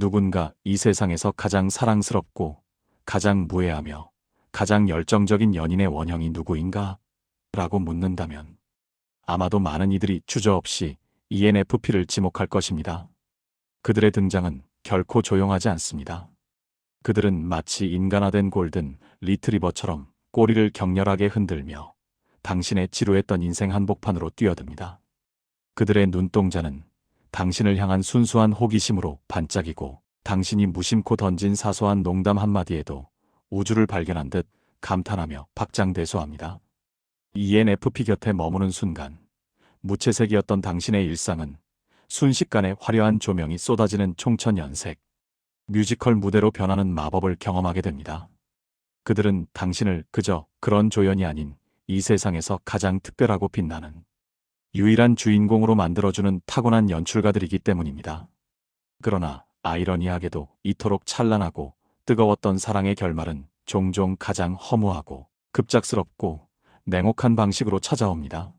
누군가 이 세상에서 가장 사랑스럽고 가장 무해하며 가장 열정적인 연인의 원형이 누구인가? 라고 묻는다면 아마도 많은 이들이 주저없이 ENFP를 지목할 것입니다. 그들의 등장은 결코 조용하지 않습니다. 그들은 마치 인간화된 골든 리트리버처럼 꼬리를 격렬하게 흔들며 당신의 지루했던 인생 한복판으로 뛰어듭니다. 그들의 눈동자는 당신을 향한 순수한 호기심으로 반짝이고 당신이 무심코 던진 사소한 농담 한마디에도 우주를 발견한 듯 감탄하며 박장대소합니다. ENFP 곁에 머무는 순간 무채색이었던 당신의 일상은 순식간에 화려한 조명이 쏟아지는 총천연색, 뮤지컬 무대로 변하는 마법을 경험하게 됩니다. 그들은 당신을 그저 그런 조연이 아닌 이 세상에서 가장 특별하고 빛나는 유일한 주인공으로 만들어주는 타고난 연출가들이기 때문입니다. 그러나 아이러니하게도 이토록 찬란하고 뜨거웠던 사랑의 결말은 종종 가장 허무하고 급작스럽고 냉혹한 방식으로 찾아옵니다.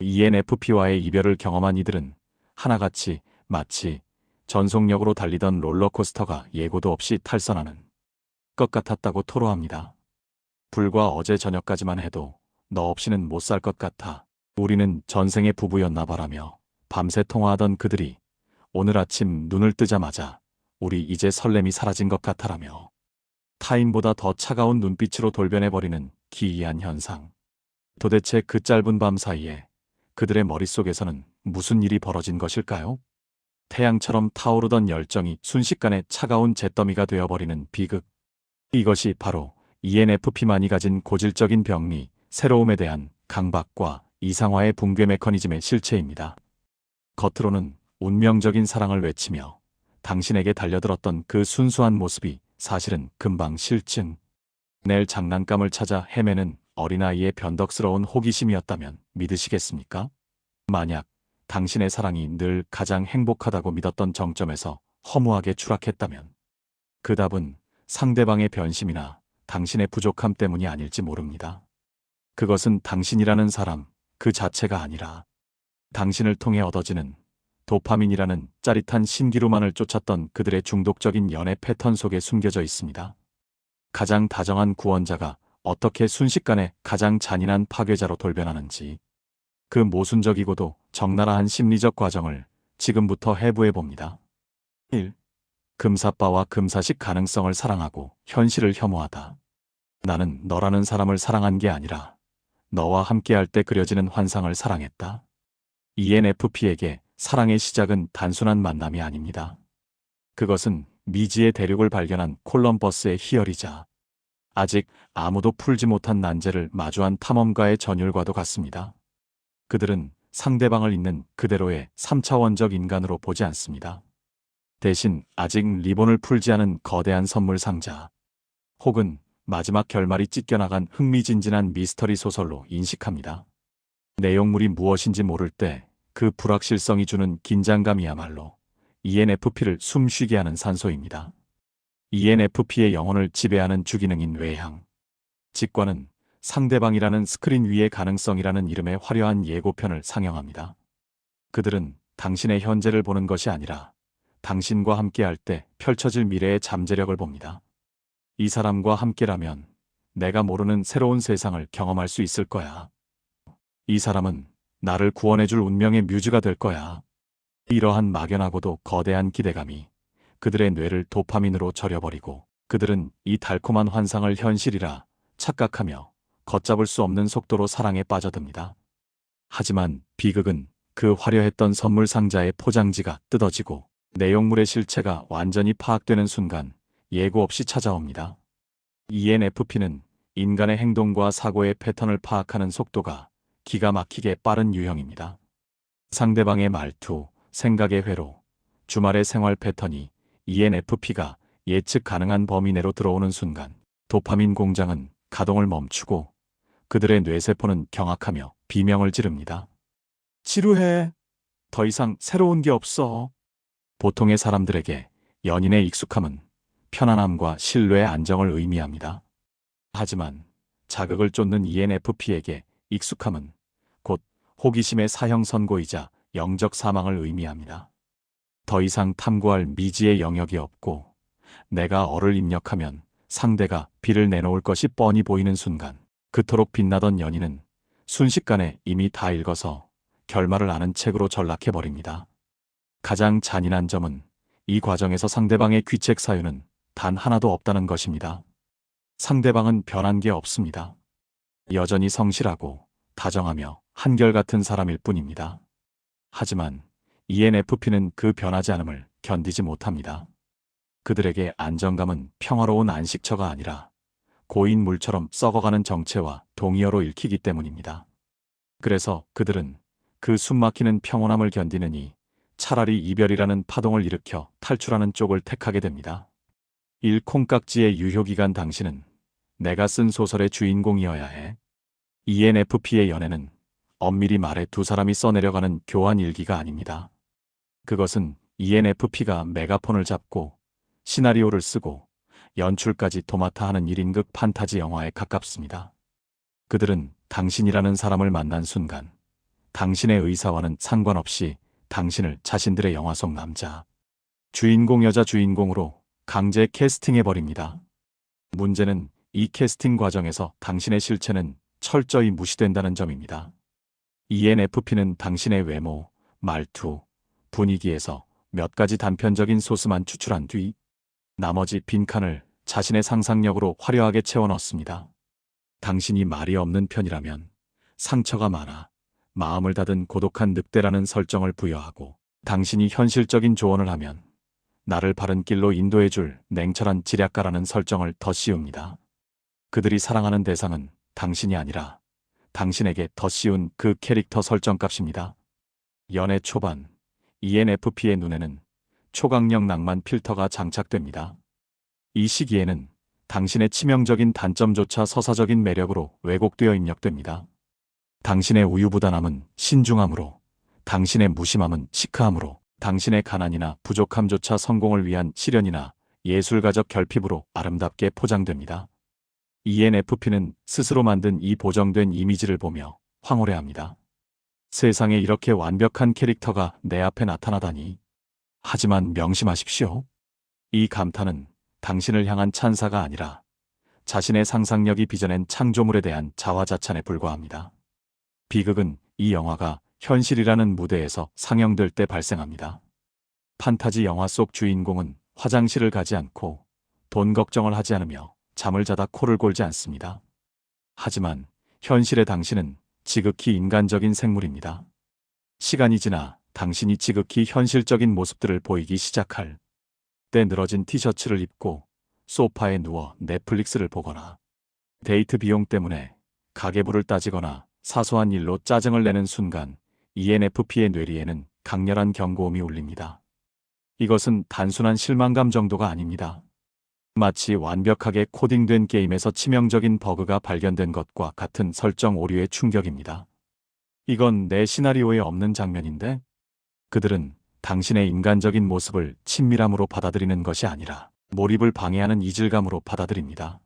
ENFP와의 이별을 경험한 이들은 하나같이 마치 전속력으로 달리던 롤러코스터가 예고도 없이 탈선하는 것 같았다고 토로합니다. 불과 어제 저녁까지만 해도 너 없이는 못 살 것 같아. 우리는 전생의 부부였나 봐라며 밤새 통화하던 그들이 오늘 아침 눈을 뜨자마자 우리 이제 설렘이 사라진 것 같아라며 타인보다 더 차가운 눈빛으로 돌변해버리는 기이한 현상. 도대체 그 짧은 밤 사이에 그들의 머릿속에서는 무슨 일이 벌어진 것일까요? 태양처럼 타오르던 열정이 순식간에 차가운 잿더미가 되어버리는 비극. 이것이 바로 ENFP만이 가진 고질적인 병리, 새로움에 대한 강박과 이상화의 붕괴 메커니즘의 실체입니다. 겉으로는 운명적인 사랑을 외치며 당신에게 달려들었던 그 순수한 모습이 사실은 금방 실증 낼 장난감을 찾아 헤매는 어린아이의 변덕스러운 호기심이었다면 믿으시겠습니까? 만약 당신의 사랑이 늘 가장 행복하다고 믿었던 정점에서 허무하게 추락했다면 그 답은 상대방의 변심이나 당신의 부족함 때문이 아닐지 모릅니다. 그것은 당신이라는 사람 그 자체가 아니라 당신을 통해 얻어지는 도파민이라는 짜릿한 신기루만을 쫓았던 그들의 중독적인 연애 패턴 속에 숨겨져 있습니다. 가장 다정한 구원자가 어떻게 순식간에 가장 잔인한 파괴자로 돌변하는지 그 모순적이고도 적나라한 심리적 과정을 지금부터 해부해 봅니다. 1. 금사빠와 금사식 가능성을 사랑하고 현실을 혐오하다. 나는 너라는 사람을 사랑한 게 아니라 너와 함께할 때 그려지는 환상을 사랑했다. ENFP에게 사랑의 시작은 단순한 만남이 아닙니다. 그것은 미지의 대륙을 발견한 콜럼버스의 희열이자 아직 아무도 풀지 못한 난제를 마주한 탐험가의 전율과도 같습니다. 그들은 상대방을 있는 그대로의 3차원적 인간으로 보지 않습니다. 대신 아직 리본을 풀지 않은 거대한 선물 상자 혹은 마지막 결말이 찢겨나간 흥미진진한 미스터리 소설로 인식합니다. 내용물이 무엇인지 모를 때 그 불확실성이 주는 긴장감이야말로 ENFP를 숨쉬게 하는 산소입니다. ENFP의 영혼을 지배하는 주기능인 외향. 직관은 상대방이라는 스크린 위의 가능성이라는 이름의 화려한 예고편을 상영합니다. 그들은 당신의 현재를 보는 것이 아니라 당신과 함께할 때 펼쳐질 미래의 잠재력을 봅니다. 이 사람과 함께라면 내가 모르는 새로운 세상을 경험할 수 있을 거야. 이 사람은 나를 구원해줄 운명의 뮤즈가 될 거야. 이러한 막연하고도 거대한 기대감이 그들의 뇌를 도파민으로 절여버리고 그들은 이 달콤한 환상을 현실이라 착각하며 걷잡을 수 없는 속도로 사랑에 빠져듭니다. 하지만 비극은 그 화려했던 선물 상자의 포장지가 뜯어지고 내용물의 실체가 완전히 파악되는 순간 예고 없이 찾아옵니다. ENFP는 인간의 행동과 사고의 패턴을 파악하는 속도가 기가 막히게 빠른 유형입니다. 상대방의 말투, 생각의 회로, 주말의 생활 패턴이 ENFP가 예측 가능한 범위 내로 들어오는 순간 도파민 공장은 가동을 멈추고 그들의 뇌세포는 경악하며 비명을 지릅니다. 지루해. 더 이상 새로운 게 없어. 보통의 사람들에게 연인의 익숙함은 편안함과 신뢰의 안정을 의미합니다. 하지만 자극을 쫓는 ENFP에게 익숙함은 곧 호기심의 사형 선고이자 영적 사망을 의미합니다. 더 이상 탐구할 미지의 영역이 없고 내가 어를 입력하면 상대가 B를 내놓을 것이 뻔히 보이는 순간 그토록 빛나던 연인은 순식간에 이미 다 읽어서 결말을 아는 책으로 전락해버립니다. 가장 잔인한 점은 이 과정에서 상대방의 귀책 사유는 단 하나도 없다는 것입니다. 상대방은 변한 게 없습니다. 여전히 성실하고 다정하며 한결같은 사람일 뿐입니다. 하지만 ENFP는 그 변하지 않음을 견디지 못합니다. 그들에게 안정감은 평화로운 안식처가 아니라 고인 물처럼 썩어가는 정체와 동의어로 읽히기 때문입니다. 그래서 그들은 그 숨막히는 평온함을 견디느니 차라리 이별이라는 파동을 일으켜 탈출하는 쪽을 택하게 됩니다. 1. 콩깍지의 유효기간 당신은 내가 쓴 소설의 주인공이어야 해. ENFP의 연애는 엄밀히 말해 두 사람이 써내려가는 교환 일기가 아닙니다. 그것은 ENFP가 메가폰을 잡고 시나리오를 쓰고 연출까지 도맡아 하는 1인극 판타지 영화에 가깝습니다. 그들은 당신이라는 사람을 만난 순간 당신의 의사와는 상관없이 당신을 자신들의 영화 속 남자, 주인공 여자 주인공으로 강제 캐스팅해버립니다. 문제는 이 캐스팅 과정에서 당신의 실체는 철저히 무시된다는 점입니다. ENFP는 당신의 외모, 말투, 분위기에서 몇 가지 단편적인 소스만 추출한 뒤 나머지 빈칸을 자신의 상상력으로 화려하게 채워 넣습니다. 당신이 말이 없는 편이라면 상처가 많아 마음을 닫은 고독한 늑대라는 설정을 부여하고 당신이 현실적인 조언을 하면 나를 바른 길로 인도해줄 냉철한 지략가라는 설정을 더 씌웁니다. 그들이 사랑하는 대상은 당신이 아니라 당신에게 더 씌운 그 캐릭터 설정값입니다. 연애 초반 ENFP의 눈에는 초강력 낭만 필터가 장착됩니다. 이 시기에는 당신의 치명적인 단점조차 서사적인 매력으로 왜곡되어 입력됩니다. 당신의 우유부단함은 신중함으로, 당신의 무심함은 시크함으로, 당신의 가난이나 부족함조차 성공을 위한 시련이나 예술가적 결핍으로 아름답게 포장됩니다. ENFP는 스스로 만든 이 보정된 이미지를 보며 황홀해합니다. 세상에 이렇게 완벽한 캐릭터가 내 앞에 나타나다니. 하지만 명심하십시오. 이 감탄은 당신을 향한 찬사가 아니라 자신의 상상력이 빚어낸 창조물에 대한 자화자찬에 불과합니다. 비극은 이 영화가 현실이라는 무대에서 상영될 때 발생합니다. 판타지 영화 속 주인공은 화장실을 가지 않고 돈 걱정을 하지 않으며 잠을 자다 코를 골지 않습니다. 하지만 현실의 당신은 지극히 인간적인 생물입니다. 시간이 지나 당신이 지극히 현실적인 모습들을 보이기 시작할 때 늘어진 티셔츠를 입고 소파에 누워 넷플릭스를 보거나 데이트 비용 때문에 가계부를 따지거나 사소한 일로 짜증을 내는 순간 ENFP의 뇌리에는 강렬한 경고음이 울립니다. 이것은 단순한 실망감 정도가 아닙니다. 마치 완벽하게 코딩된 게임에서 치명적인 버그가 발견된 것과 같은 설정 오류의 충격입니다. 이건 내 시나리오에 없는 장면인데? 그들은 당신의 인간적인 모습을 친밀함으로 받아들이는 것이 아니라 몰입을 방해하는 이질감으로 받아들입니다.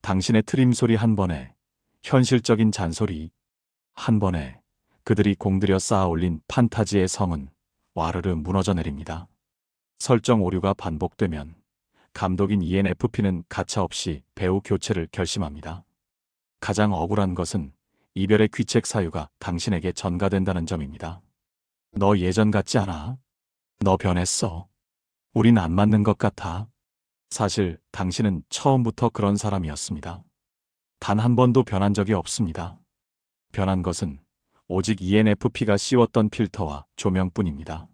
당신의 트림 소리 한 번에, 현실적인 잔소리 한 번에 그들이 공들여 쌓아 올린 판타지의 성은 와르르 무너져 내립니다. 설정 오류가 반복되면 감독인 ENFP는 가차없이 배우 교체를 결심합니다. 가장 억울한 것은 이별의 귀책 사유가 당신에게 전가된다는 점입니다. 너 예전 같지 않아? 너 변했어. 우린 안 맞는 것 같아. 사실 당신은 처음부터 그런 사람이었습니다. 단 한 번도 변한 적이 없습니다. 변한 것은 오직 ENFP가 씌웠던 필터와 조명뿐입니다.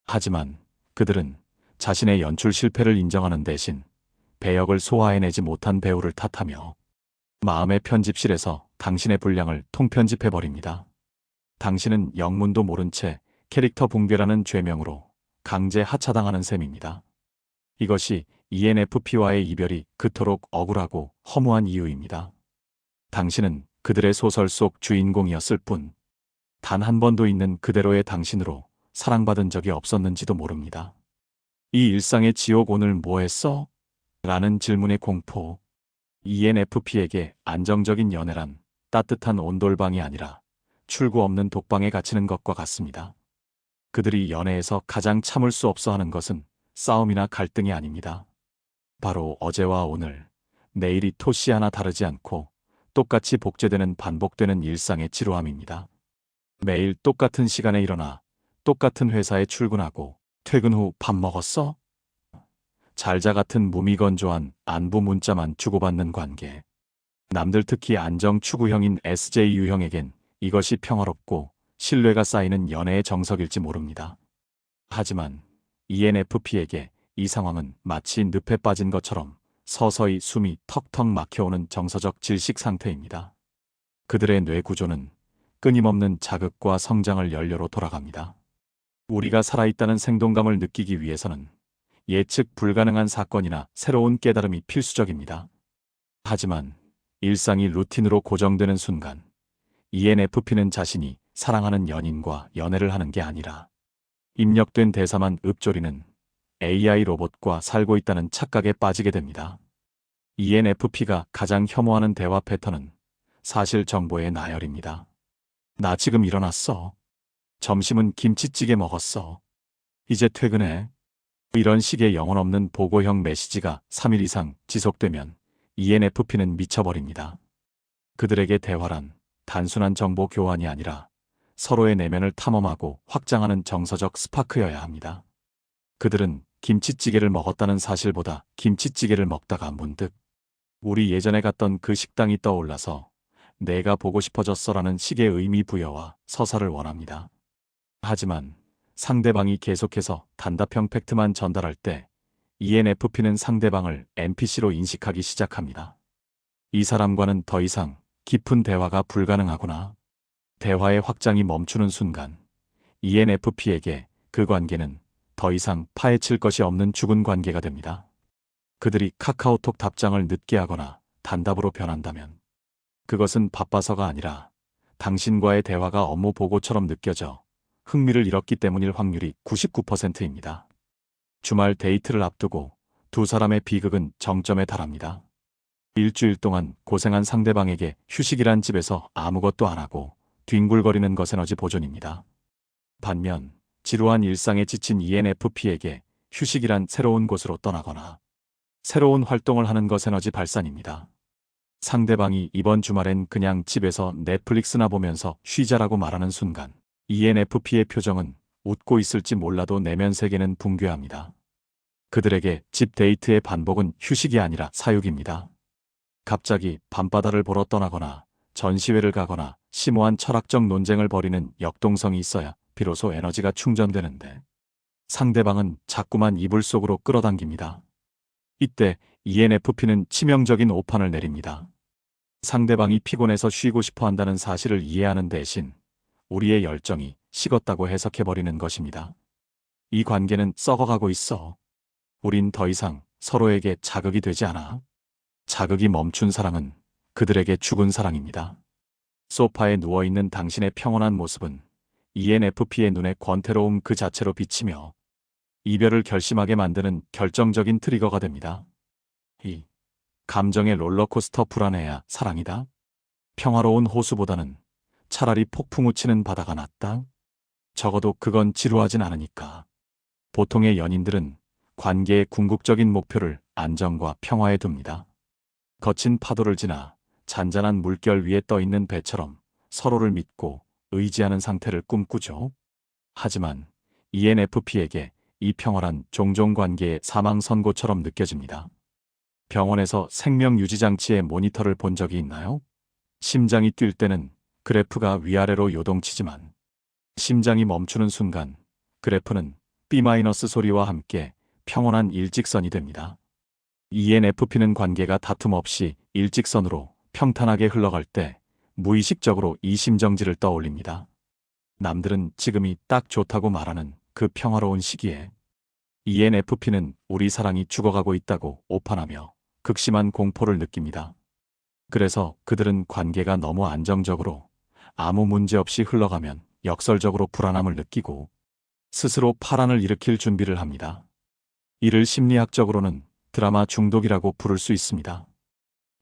하지만 그들은 자신의 연출 실패를 인정하는 대신 배역을 소화해내지 못한 배우를 탓하며 마음의 편집실에서 당신의 분량을 통편집해버립니다. 당신은 영문도 모른 채 캐릭터 붕괴라는 죄명으로 강제 하차당하는 셈입니다. 이것이 ENFP와의 이별이 그토록 억울하고 허무한 이유입니다. 당신은 그들의 소설 속 주인공이었을 뿐, 단 한 번도 있는 그대로의 당신으로 사랑받은 적이 없었는지도 모릅니다. 이 일상의 지옥 오늘 뭐 했어? 라는 질문의 공포. ENFP에게 안정적인 연애란 따뜻한 온돌방이 아니라 출구 없는 독방에 갇히는 것과 같습니다. 그들이 연애에서 가장 참을 수 없어 하는 것은 싸움이나 갈등이 아닙니다. 바로 어제와 오늘, 내일이 토시 하나 다르지 않고 똑같이 복제되는 반복되는 일상의 지루함입니다. 매일 똑같은 시간에 일어나 똑같은 회사에 출근하고 퇴근 후 밥 먹었어? 잘자 같은 무미건조한 안부 문자만 주고받는 관계. 남들 특히 안정 추구형인 SJ 유형에겐 이것이 평화롭고 신뢰가 쌓이는 연애의 정석일지 모릅니다. 하지만 ENFP에게 이 상황은 마치 늪에 빠진 것처럼 서서히 숨이 턱턱 막혀오는 정서적 질식 상태입니다. 그들의 뇌 구조는 끊임없는 자극과 성장을 연료로 돌아갑니다. 우리가 살아있다는 생동감을 느끼기 위해서는 예측 불가능한 사건이나 새로운 깨달음이 필수적입니다. 하지만 일상이 루틴으로 고정되는 순간 ENFP는 자신이 사랑하는 연인과 연애를 하는 게 아니라 입력된 대사만 읊조리는 AI 로봇과 살고 있다는 착각에 빠지게 됩니다. ENFP가 가장 혐오하는 대화 패턴은 사실 정보의 나열입니다. 나 지금 일어났어. 점심은 김치찌개 먹었어. 이제 퇴근해. 이런 식의 영혼 없는 보고형 메시지가 3일 이상 지속되면 ENFP는 미쳐버립니다. 그들에게 대화란 단순한 정보 교환이 아니라 서로의 내면을 탐험하고 확장하는 정서적 스파크여야 합니다. 그들은 김치찌개를 먹었다는 사실보다 김치찌개를 먹다가 문득 우리 예전에 갔던 그 식당이 떠올라서 내가 보고 싶어졌어라는 식의 의미 부여와 서사를 원합니다. 하지만 상대방이 계속해서 단답형 팩트만 전달할 때 ENFP는 상대방을 NPC로 인식하기 시작합니다. 이 사람과는 더 이상 깊은 대화가 불가능하구나. 대화의 확장이 멈추는 순간 ENFP에게 그 관계는 더 이상 파헤칠 것이 없는 죽은 관계가 됩니다. 그들이 카카오톡 답장을 늦게 하거나 단답으로 변한다면 그것은 바빠서가 아니라 당신과의 대화가 업무 보고처럼 느껴져 흥미를 잃었기 때문일 확률이 99%입니다. 주말 데이트를 앞두고 두 사람의 비극은 정점에 달합니다. 일주일 동안 고생한 상대방에게 휴식이란 집에서 아무것도 안 하고 뒹굴거리는 것은 에너지 보존입니다. 반면 지루한 일상에 지친 ENFP에게 휴식이란 새로운 곳으로 떠나거나 새로운 활동을 하는 것 에너지 발산입니다. 상대방이 이번 주말엔 그냥 집에서 넷플릭스나 보면서 쉬자라고 말하는 순간 ENFP의 표정은 웃고 있을지 몰라도 내면 세계는 붕괴합니다. 그들에게 집 데이트의 반복은 휴식이 아니라 사육입니다. 갑자기 밤바다를 보러 떠나거나 전시회를 가거나 심오한 철학적 논쟁을 벌이는 역동성이 있어야 비로소 에너지가 충전되는데 상대방은 자꾸만 이불 속으로 끌어당깁니다. 이때 ENFP는 치명적인 오판을 내립니다. 상대방이 피곤해서 쉬고 싶어 한다는 사실을 이해하는 대신 우리의 열정이 식었다고 해석해버리는 것입니다. 이 관계는 썩어가고 있어. 우린 더 이상 서로에게 자극이 되지 않아. 자극이 멈춘 사랑은 그들에게 죽은 사랑입니다. 소파에 누워있는 당신의 평온한 모습은 ENFP의 눈에 권태로움 그 자체로 비치며 이별을 결심하게 만드는 결정적인 트리거가 됩니다. 이 감정의 롤러코스터 불안해야 사랑이다. 평화로운 호수보다는 차라리 폭풍우 치는 바다가 낫다. 적어도 그건 지루하진 않으니까. 보통의 연인들은 관계의 궁극적인 목표를 안정과 평화에 둡니다. 거친 파도를 지나 잔잔한 물결 위에 떠있는 배처럼 서로를 믿고 의지하는 상태를 꿈꾸죠. 하지만 ENFP에게 이 평화란 종종 관계의 사망 선고처럼 느껴집니다. 병원에서 생명유지장치의 모니터를 본 적이 있나요? 심장이 뛸 때는 그래프가 위아래로 요동치지만 심장이 멈추는 순간 그래프는 B- 소리와 함께 평온한 일직선이 됩니다. ENFP는 관계가 다툼 없이 일직선으로 평탄하게 흘러갈 때 무의식적으로 이 심정지를 떠올립니다. 남들은 지금이 딱 좋다고 말하는 그 평화로운 시기에 ENFP는 우리 사랑이 죽어가고 있다고 오판하며 극심한 공포를 느낍니다. 그래서 그들은 관계가 너무 안정적으로 아무 문제 없이 흘러가면 역설적으로 불안함을 느끼고 스스로 파란을 일으킬 준비를 합니다. 이를 심리학적으로는 드라마 중독이라고 부를 수 있습니다.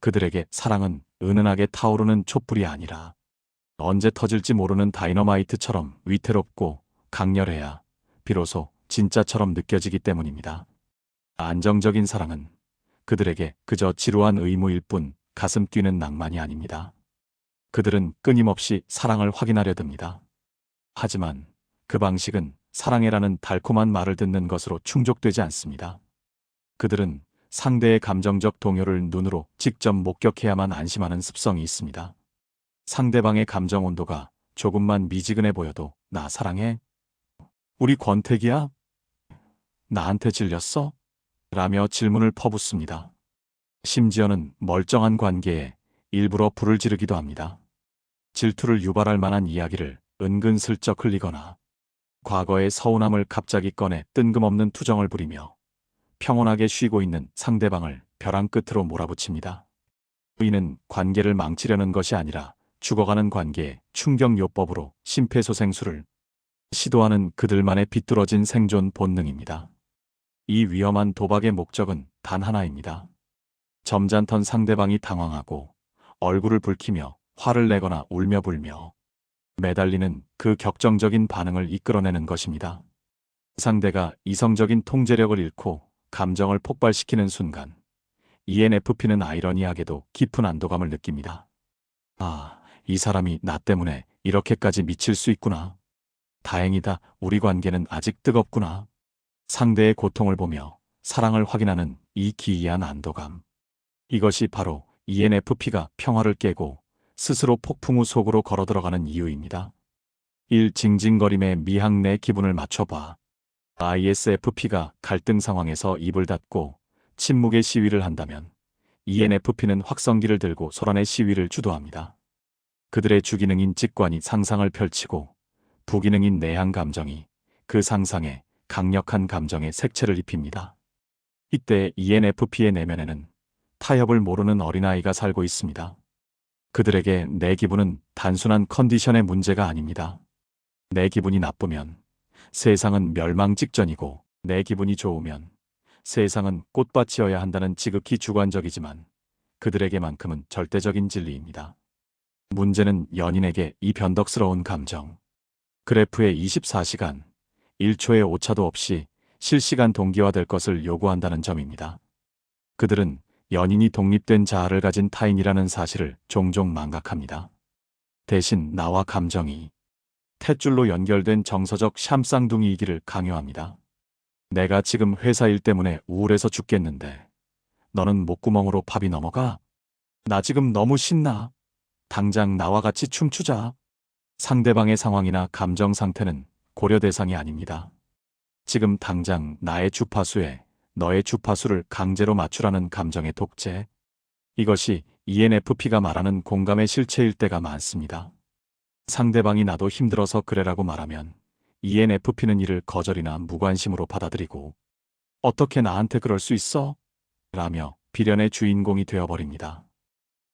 그들에게 사랑은 은은하게 타오르는 촛불이 아니라 언제 터질지 모르는 다이너마이트처럼 위태롭고 강렬해야 비로소 진짜처럼 느껴지기 때문입니다. 안정적인 사랑은 그들에게 그저 지루한 의무일 뿐 가슴 뛰는 낭만이 아닙니다. 그들은 끊임없이 사랑을 확인하려 듭니다. 하지만 그 방식은 사랑해라는 달콤한 말을 듣는 것으로 충족되지 않습니다. 그들은 상대의 감정적 동요를 눈으로 직접 목격해야만 안심하는 습성이 있습니다. 상대방의 감정 온도가 조금만 미지근해 보여도 나 사랑해? 우리 권태기야? 나한테 질렸어? 라며 질문을 퍼붓습니다. 심지어는 멀쩡한 관계에 일부러 불을 지르기도 합니다. 질투를 유발할 만한 이야기를 은근슬쩍 흘리거나 과거의 서운함을 갑자기 꺼내 뜬금없는 투정을 부리며 평온하게 쉬고 있는 상대방을 벼랑 끝으로 몰아붙입니다. 이는 관계를 망치려는 것이 아니라 죽어가는 관계에 충격요법으로 심폐소생술을 시도하는 그들만의 비뚤어진 생존 본능입니다. 이 위험한 도박의 목적은 단 하나입니다. 점잖던 상대방이 당황하고 얼굴을 붉히며 화를 내거나 울며 불며 매달리는 그 격정적인 반응을 이끌어내는 것입니다. 상대가 이성적인 통제력을 잃고 감정을 폭발시키는 순간 ENFP는 아이러니하게도 깊은 안도감을 느낍니다. 아, 이 사람이 나 때문에 이렇게까지 미칠 수 있구나. 다행이다. 우리 관계는 아직 뜨겁구나. 상대의 고통을 보며 사랑을 확인하는 이 기이한 안도감. 이것이 바로 ENFP가 평화를 깨고 스스로 폭풍우 속으로 걸어들어가는 이유입니다. 1. 징징거림의 미학 내 기분을 맞춰봐. ISFP가 갈등 상황에서 입을 닫고 침묵의 시위를 한다면 ENFP는 확성기를 들고 소란의 시위를 주도합니다. 그들의 주기능인 직관이 상상을 펼치고 부기능인 내향 감정이 그 상상에 강력한 감정의 색채를 입힙니다. 이때 ENFP의 내면에는 타협을 모르는 어린아이가 살고 있습니다. 그들에게 내 기분은 단순한 컨디션의 문제가 아닙니다. 내 기분이 나쁘면 세상은 멸망 직전이고 내 기분이 좋으면 세상은 꽃밭이어야 한다는 지극히 주관적이지만 그들에게만큼은 절대적인 진리입니다. 문제는 연인에게 이 변덕스러운 감정, 그래프의 24시간, 1초의 오차도 없이 실시간 동기화될 것을 요구한다는 점입니다. 그들은 연인이 독립된 자아를 가진 타인이라는 사실을 종종 망각합니다. 대신 나와 감정이 탯줄로 연결된 정서적 샴쌍둥이이기를 강요합니다. 내가 지금 회사 일 때문에 우울해서 죽겠는데 너는 목구멍으로 팝이 넘어가? 나 지금 너무 신나. 당장 나와 같이 춤추자. 상대방의 상황이나 감정 상태는 고려 대상이 아닙니다. 지금 당장 나의 주파수에 너의 주파수를 강제로 맞추라는 감정의 독재. 이것이 ENFP가 말하는 공감의 실체일 때가 많습니다. 상대방이 나도 힘들어서 그래라고 말하면 ENFP는 이를 거절이나 무관심으로 받아들이고 어떻게 나한테 그럴 수 있어? 라며 비련의 주인공이 되어버립니다.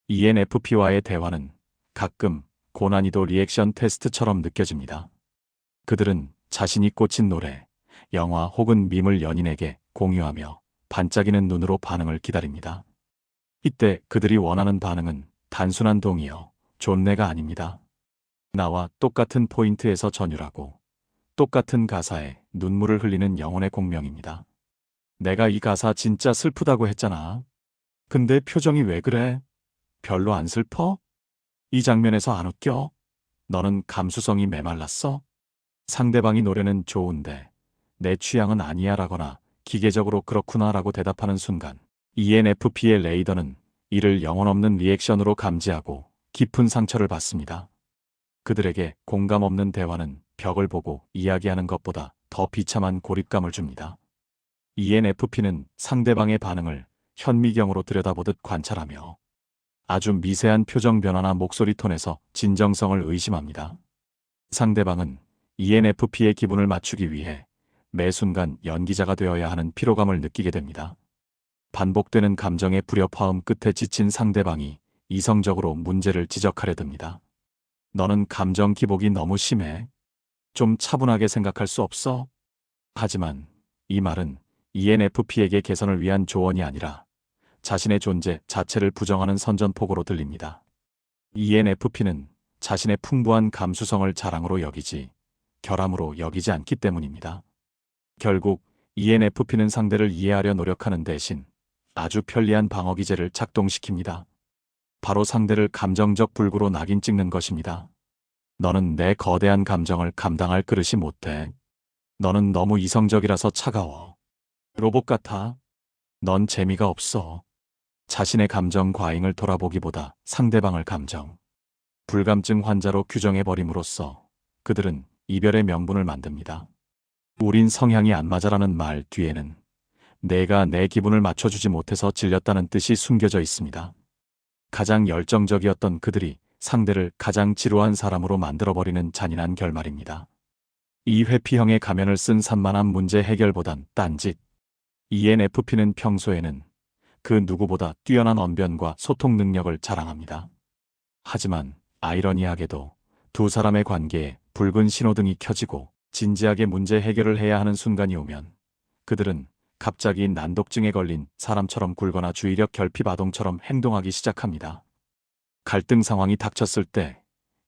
ENFP와의 대화는 가끔 고난이도 리액션 테스트처럼 느껴집니다. 그들은 자신이 꽂힌 노래, 영화 혹은 밈을 연인에게 공유하며 반짝이는 눈으로 반응을 기다립니다. 이때 그들이 원하는 반응은 단순한 동의어, 존내가 아닙니다. 나와 똑같은 포인트에서 전율하고 똑같은 가사에 눈물을 흘리는 영혼의 공명입니다. 내가 이 가사 진짜 슬프다고 했잖아. 근데 표정이 왜 그래? 별로 안 슬퍼? 이 장면에서 안 웃겨? 너는 감수성이 메말랐어? 상대방이 노래는 좋은데 내 취향은 아니야 라거나 기계적으로 그렇구나 라고 대답하는 순간 ENFP의 레이더는 이를 영혼 없는 리액션으로 감지하고 깊은 상처를 받습니다. 그들에게 공감 없는 대화는 벽을 보고 이야기하는 것보다 더 비참한 고립감을 줍니다. ENFP는 상대방의 반응을 현미경으로 들여다보듯 관찰하며 아주 미세한 표정 변화나 목소리 톤에서 진정성을 의심합니다. 상대방은 ENFP의 기분을 맞추기 위해 매 순간 연기자가 되어야 하는 피로감을 느끼게 됩니다. 반복되는 감정의 불협화음 끝에 지친 상대방이 이성적으로 문제를 지적하려 듭니다. 너는 감정 기복이 너무 심해. 좀 차분하게 생각할 수 없어? 하지만 이 말은 ENFP에게 개선을 위한 조언이 아니라 자신의 존재 자체를 부정하는 선전포고로 들립니다. ENFP는 자신의 풍부한 감수성을 자랑으로 여기지 결함으로 여기지 않기 때문입니다. 결국 ENFP는 상대를 이해하려 노력하는 대신 아주 편리한 방어 기제를 작동시킵니다. 바로 상대를 감정적 불구로 낙인 찍는 것입니다. 너는 내 거대한 감정을 감당할 그릇이 못돼. 너는 너무 이성적이라서 차가워. 로봇 같아. 넌 재미가 없어. 자신의 감정 과잉을 돌아보기보다 상대방을 감정 불감증 환자로 규정해버림으로써 그들은 이별의 명분을 만듭니다. 우린 성향이 안 맞아라는 말 뒤에는 내가 내 기분을 맞춰주지 못해서 질렸다는 뜻이 숨겨져 있습니다. 가장 열정적이었던 그들이 상대를 가장 지루한 사람으로 만들어버리는 잔인한 결말입니다. 이 회피형의 가면을 쓴 산만한 문제 해결보단 딴짓. ENFP는 평소에는 그 누구보다 뛰어난 언변과 소통 능력을 자랑합니다. 하지만 아이러니하게도 두 사람의 관계에 붉은 신호등이 켜지고 진지하게 문제 해결을 해야 하는 순간이 오면 그들은 갑자기 난독증에 걸린 사람처럼 굴거나 주의력 결핍 아동처럼 행동하기 시작합니다. 갈등 상황이 닥쳤을 때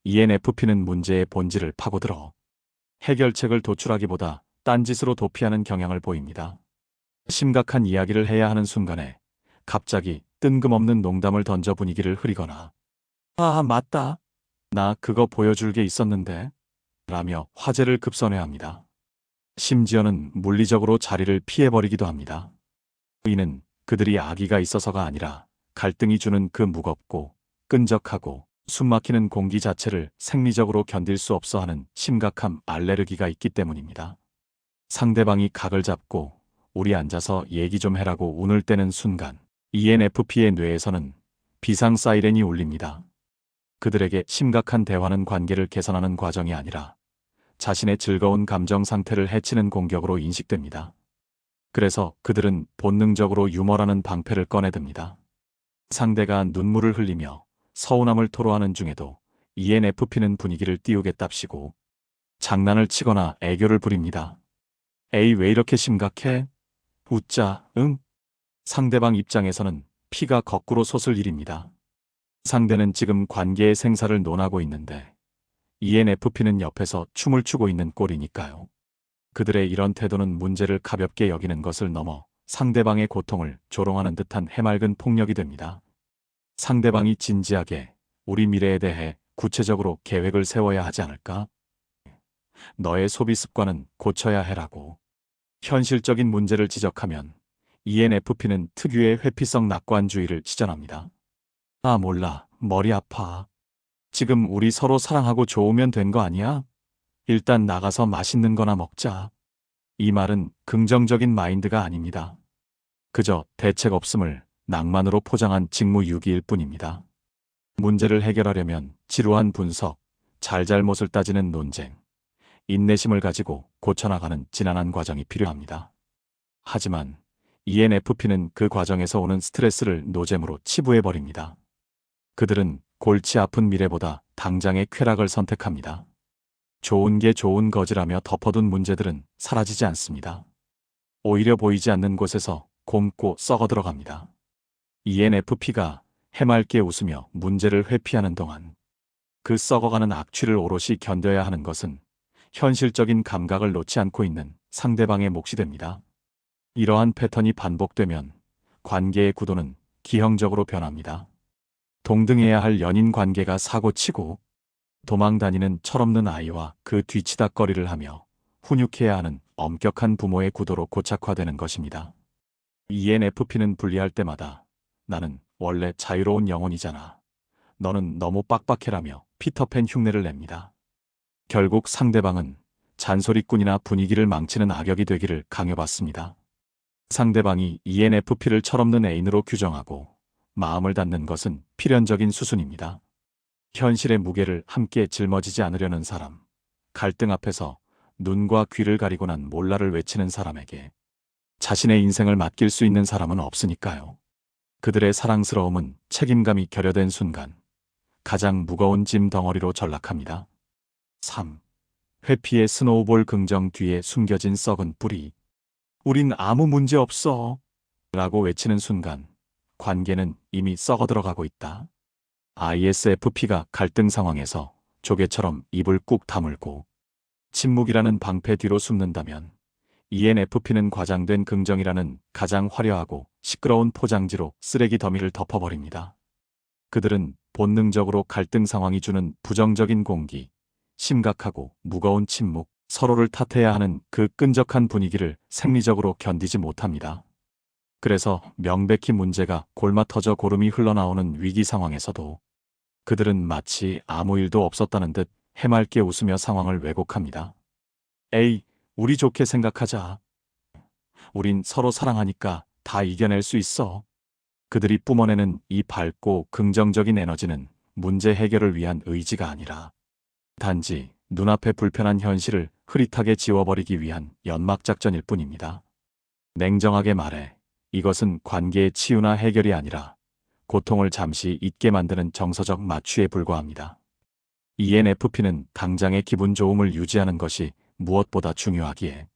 ENFP는 문제의 본질을 파고들어 해결책을 도출하기보다 딴짓으로 도피하는 경향을 보입니다. 심각한 이야기를 해야 하는 순간에 갑자기 뜬금없는 농담을 던져 분위기를 흐리거나 아, 맞다. 나 그거 보여줄 게 있었는데 라며 화제를 급선회합니다. 심지어는 물리적으로 자리를 피해버리기도 합니다. 이는 그들이 악의가 있어서가 아니라 갈등이 주는 그 무겁고 끈적하고 숨막히는 공기 자체를 생리적으로 견딜 수 없어 하는 심각한 알레르기가 있기 때문입니다. 상대방이 각을 잡고 우리 앉아서 얘기 좀 해라고 운을 떼는 순간 ENFP의 뇌에서는 비상 사이렌이 울립니다. 그들에게 심각한 대화는 관계를 개선하는 과정이 아니라 자신의 즐거운 감정 상태를 해치는 공격으로 인식됩니다. 그래서 그들은 본능적으로 유머라는 방패를 꺼내듭니다. 상대가 눈물을 흘리며 서운함을 토로하는 중에도 ENFP는 분위기를 띄우겠답시고 장난을 치거나 애교를 부립니다. 에이, 왜 이렇게 심각해? 웃자, 응? 상대방 입장에서는 피가 거꾸로 솟을 일입니다. 상대는 지금 관계의 생사를 논하고 있는데 ENFP는 옆에서 춤을 추고 있는 꼴이니까요. 그들의 이런 태도는 문제를 가볍게 여기는 것을 넘어 상대방의 고통을 조롱하는 듯한 해맑은 폭력이 됩니다. 상대방이 진지하게 우리 미래에 대해 구체적으로 계획을 세워야 하지 않을까? 너의 소비 습관은 고쳐야 해라고. 현실적인 문제를 지적하면 ENFP는 특유의 회피성 낙관주의를 시전합니다. 아, 몰라. 머리 아파. 지금 우리 서로 사랑하고 좋으면 된 거 아니야? 일단 나가서 맛있는 거나 먹자. 이 말은 긍정적인 마인드가 아닙니다. 그저 대책 없음을 낭만으로 포장한 직무유기일 뿐입니다. 문제를 해결하려면 지루한 분석, 잘잘못을 따지는 논쟁, 인내심을 가지고 고쳐나가는 지난한 과정이 필요합니다. 하지만 ENFP는 그 과정에서 오는 스트레스를 노잼으로 치부해버립니다. 그들은 골치 아픈 미래보다 당장의 쾌락을 선택합니다. 좋은 게 좋은 거지라며 덮어둔 문제들은 사라지지 않습니다. 오히려 보이지 않는 곳에서 곰고 썩어들어갑니다. ENFP가 해맑게 웃으며 문제를 회피하는 동안 그 썩어가는 악취를 오롯이 견뎌야 하는 것은 현실적인 감각을 놓지 않고 있는 상대방의 몫이 됩니다. 이러한 패턴이 반복되면 관계의 구도는 기형적으로 변합니다. 동등해야 할 연인 관계가 사고치고 도망다니는 철없는 아이와 그 뒤치다꺼리를 하며 훈육해야 하는 엄격한 부모의 구도로 고착화되는 것입니다. ENFP는 분리할 때마다 나는 원래 자유로운 영혼이잖아. 너는 너무 빡빡해라며 피터팬 흉내를 냅니다. 결국 상대방은 잔소리꾼이나 분위기를 망치는 악역이 되기를 강요받습니다. 상대방이 ENFP를 철없는 애인으로 규정하고 마음을 닫는 것은 필연적인 수순입니다. 현실의 무게를 함께 짊어지지 않으려는 사람, 갈등 앞에서 눈과 귀를 가리고 난 몰라를 외치는 사람에게 자신의 인생을 맡길 수 있는 사람은 없으니까요. 그들의 사랑스러움은 책임감이 결여된 순간 가장 무거운 짐 덩어리로 전락합니다. 3. 회피의 스노우볼 긍정 뒤에 숨겨진 썩은 뿌리. 우린 아무 문제 없어 라고 외치는 순간 관계는 이미 썩어들어가고 있다. ISFP가 갈등 상황에서 조개처럼 입을 꾹 다물고 침묵이라는 방패 뒤로 숨는다면 ENFP는 과장된 긍정이라는 가장 화려하고 시끄러운 포장지로 쓰레기 더미를 덮어버립니다. 그들은 본능적으로 갈등 상황이 주는 부정적인 공기, 심각하고 무거운 침묵, 서로를 탓해야 하는 그 끈적한 분위기를 생리적으로 견디지 못합니다. 그래서 명백히 문제가 골마터져 고름이 흘러나오는 위기 상황에서도 그들은 마치 아무 일도 없었다는 듯 해맑게 웃으며 상황을 왜곡합니다. 에이, 우리 좋게 생각하자. 우린 서로 사랑하니까 다 이겨낼 수 있어. 그들이 뿜어내는 이 밝고 긍정적인 에너지는 문제 해결을 위한 의지가 아니라 단지 눈앞의 불편한 현실을 흐릿하게 지워버리기 위한 연막작전일 뿐입니다. 냉정하게 말해 이것은 관계의 치유나 해결이 아니라 고통을 잠시 잊게 만드는 정서적 마취에 불과합니다. ENFP는 당장의 기분 좋음을 유지하는 것이 무엇보다 중요하기에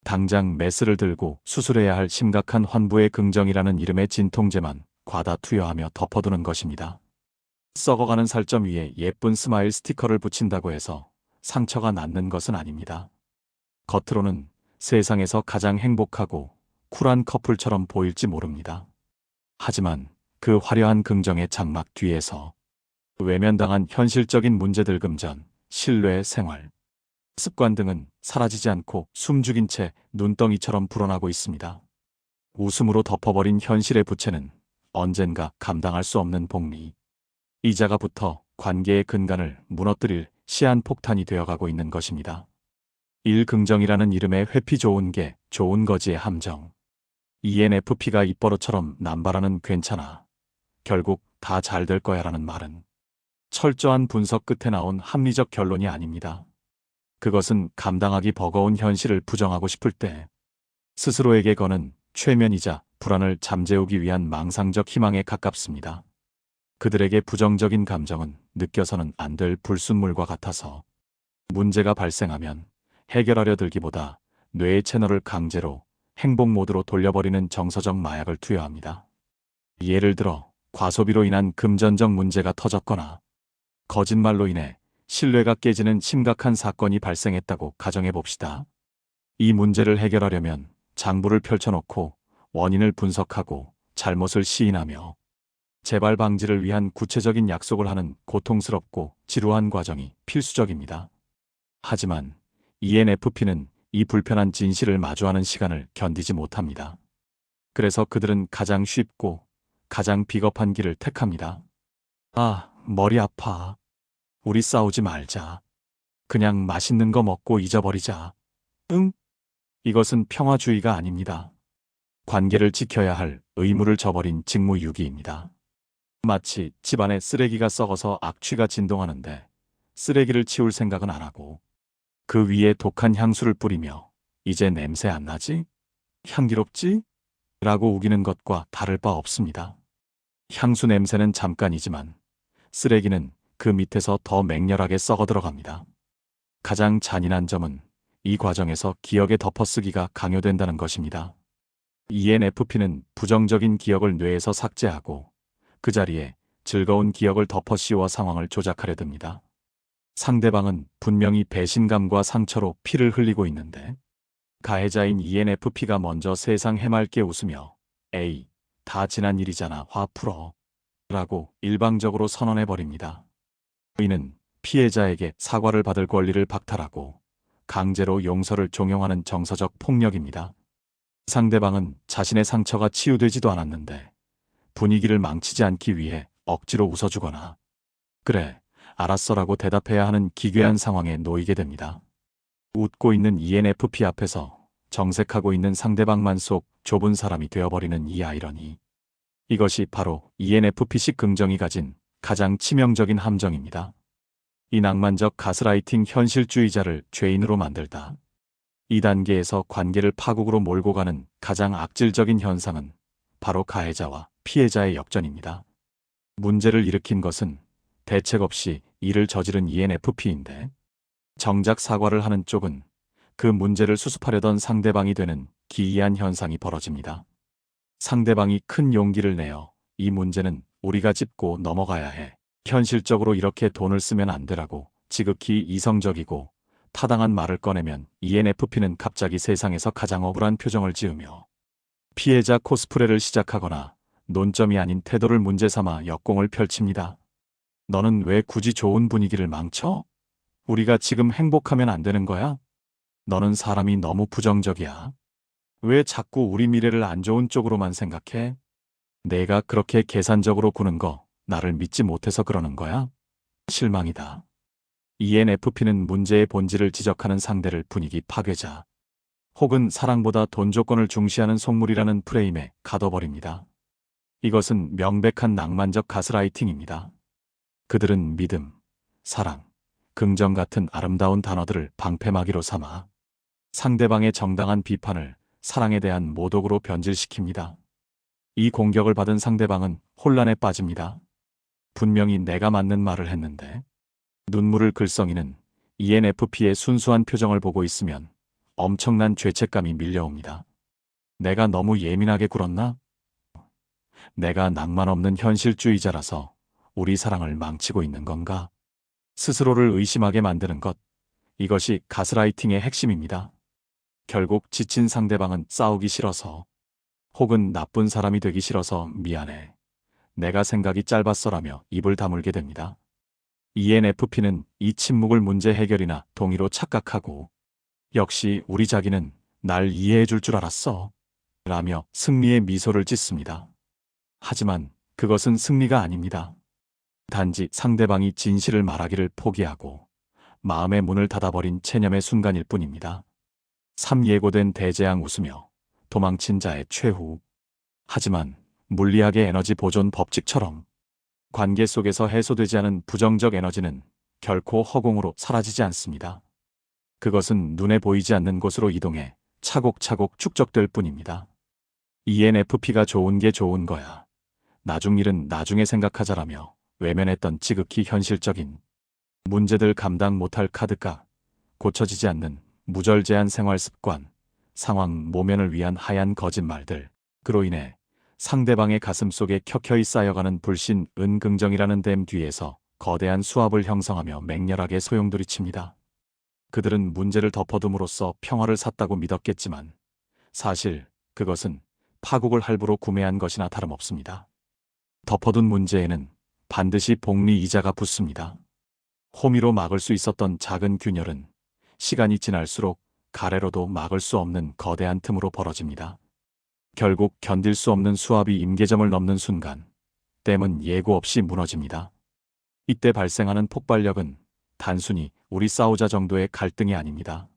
당장 메스를 들고 수술해야 할 심각한 환부의 긍정이라는 이름의 진통제만 과다 투여하며 덮어두는 것입니다. 썩어가는 살점 위에 예쁜 스마일 스티커를 붙인다고 해서 상처가 낫는 것은 아닙니다. 겉으로는 세상에서 가장 행복하고 쿨한 커플처럼 보일지 모릅니다. 하지만 그 화려한 긍정의 장막 뒤에서 외면당한 현실적인 문제들 금전, 신뢰, 생활, 습관 등은 사라지지 않고 숨죽인 채 눈덩이처럼 불어나고 있습니다. 웃음으로 덮어버린 현실의 부채는 언젠가 감당할 수 없는 복리, 이자가 붙어 관계의 근간을 무너뜨릴 시한폭탄이 되어가고 있는 것입니다. 일긍정이라는 이름의 회피 좋은 게 좋은 거지의 함정. ENFP가 입버릇처럼 남발하는 괜찮아. 결국 다 잘 될 거야 라는 말은 철저한 분석 끝에 나온 합리적 결론이 아닙니다. 그것은 감당하기 버거운 현실을 부정하고 싶을 때 스스로에게 거는 최면이자 불안을 잠재우기 위한 망상적 희망에 가깝습니다. 그들에게 부정적인 감정은 느껴서는 안 될 불순물과 같아서 문제가 발생하면 해결하려 들기보다 뇌의 채널을 강제로 행복 모드로 돌려버리는 정서적 마약을 투여합니다. 예를 들어 과소비로 인한 금전적 문제가 터졌거나 거짓말로 인해 신뢰가 깨지는 심각한 사건이 발생했다고 가정해 봅시다. 이 문제를 해결하려면 장부를 펼쳐놓고 원인을 분석하고 잘못을 시인하며 재발 방지를 위한 구체적인 약속을 하는 고통스럽고 지루한 과정이 필수적입니다. 하지만 ENFP는 이 불편한 진실을 마주하는 시간을 견디지 못합니다. 그래서 그들은 가장 쉽고 가장 비겁한 길을 택합니다. 아, 머리 아파. 우리 싸우지 말자. 그냥 맛있는 거 먹고 잊어버리자. 응? 이것은 평화주의가 아닙니다. 관계를 지켜야 할 의무를 저버린 직무유기입니다. 마치 집안에 쓰레기가 썩어서 악취가 진동하는데 쓰레기를 치울 생각은 안 하고 그 위에 독한 향수를 뿌리며 이제 냄새 안 나지? 향기롭지? 라고 우기는 것과 다를 바 없습니다. 향수 냄새는 잠깐이지만 쓰레기는 그 밑에서 더 맹렬하게 썩어 들어갑니다. 가장 잔인한 점은 이 과정에서 기억의 덮어쓰기가 강요된다는 것입니다. ENFP는 부정적인 기억을 뇌에서 삭제하고 그 자리에 즐거운 기억을 덮어씌워 상황을 조작하려 듭니다. 상대방은 분명히 배신감과 상처로 피를 흘리고 있는데 가해자인 ENFP가 먼저 세상 해맑게 웃으며 에이, 다 지난 일이잖아, 화 풀어 라고 일방적으로 선언해버립니다. 이는 피해자에게 사과를 받을 권리를 박탈하고 강제로 용서를 종용하는 정서적 폭력입니다. 상대방은 자신의 상처가 치유되지도 않았는데 분위기를 망치지 않기 위해 억지로 웃어주거나 그래, 알았어라고 대답해야 하는 기괴한 상황에 놓이게 됩니다. 웃고 있는 ENFP 앞에서 정색하고 있는 상대방만 속 좁은 사람이 되어버리는 이 아이러니. 이것이 바로 ENFP식 긍정이 가진 가장 치명적인 함정입니다. 이 낭만적 가스라이팅 현실주의자를 죄인으로 만들다. 이 단계에서 관계를 파국으로 몰고 가는 가장 악질적인 현상은 바로 가해자와 피해자의 역전입니다. 문제를 일으킨 것은 대책 없이 이를 저지른 ENFP인데 정작 사과를 하는 쪽은 그 문제를 수습하려던 상대방이 되는 기이한 현상이 벌어집니다. 상대방이 큰 용기를 내어 이 문제는 우리가 짚고 넘어가야 해. 현실적으로 이렇게 돈을 쓰면 안 되라고 지극히 이성적이고 타당한 말을 꺼내면 ENFP는 갑자기 세상에서 가장 억울한 표정을 지으며 피해자 코스프레를 시작하거나 논점이 아닌 태도를 문제 삼아 역공을 펼칩니다. 너는 왜 굳이 좋은 분위기를 망쳐? 우리가 지금 행복하면 안 되는 거야? 너는 사람이 너무 부정적이야. 왜 자꾸 우리 미래를 안 좋은 쪽으로만 생각해? 내가 그렇게 계산적으로 구는 거 나를 믿지 못해서 그러는 거야? 실망이다. ENFP는 문제의 본질을 지적하는 상대를 분위기 파괴자 혹은 사랑보다 돈 조건을 중시하는 속물이라는 프레임에 가둬버립니다. 이것은 명백한 낭만적 가스라이팅입니다. 그들은 믿음, 사랑, 긍정 같은 아름다운 단어들을 방패막이로 삼아 상대방의 정당한 비판을 사랑에 대한 모독으로 변질시킵니다. 이 공격을 받은 상대방은 혼란에 빠집니다. 분명히 내가 맞는 말을 했는데. 눈물을 글썽이는 ENFP의 순수한 표정을 보고 있으면 엄청난 죄책감이 밀려옵니다. 내가 너무 예민하게 굴었나? 내가 낭만 없는 현실주의자라서 우리 사랑을 망치고 있는 건가? 스스로를 의심하게 만드는 것, 이것이 가스라이팅의 핵심입니다. 결국 지친 상대방은 싸우기 싫어서 혹은 나쁜 사람이 되기 싫어서 미안해. 내가 생각이 짧았어라며 입을 다물게 됩니다. ENFP는 이 침묵을 문제 해결이나 동의로 착각하고 역시 우리 자기는 날 이해해 줄 줄 알았어 라며 승리의 미소를 짓습니다. 하지만 그것은 승리가 아닙니다. 단지 상대방이 진실을 말하기를 포기하고 마음의 문을 닫아버린 체념의 순간일 뿐입니다. 3 예고된 대재앙 웃으며 도망친 자의 최후. 하지만 물리학의 에너지 보존 법칙처럼 관계 속에서 해소되지 않은 부정적 에너지는 결코 허공으로 사라지지 않습니다. 그것은 눈에 보이지 않는 곳으로 이동해 차곡차곡 축적될 뿐입니다. ENFP가 좋은 게 좋은 거야. 나중 일은 나중에 생각하자라며 외면했던 지극히 현실적인 문제들 감당 못할 카드가 고쳐지지 않는 무절제한 생활 습관, 상황 모면을 위한 하얀 거짓말들, 그로 인해 상대방의 가슴 속에 켜켜이 쌓여가는 불신 은긍정이라는 댐 뒤에서 거대한 수압을 형성하며 맹렬하게 소용돌이칩니다. 그들은 문제를 덮어둠으로써 평화를 샀다고 믿었겠지만 사실 그것은 파국을 할부로 구매한 것이나 다름없습니다. 덮어둔 문제에는 반드시 복리 이자가 붙습니다. 호미로 막을 수 있었던 작은 균열은 시간이 지날수록 가래로도 막을 수 없는 거대한 틈으로 벌어집니다. 결국 견딜 수 없는 수압이 임계점을 넘는 순간 댐은 예고 없이 무너집니다. 이때 발생하는 폭발력은 단순히 우리 싸우자 정도의 갈등이 아닙니다.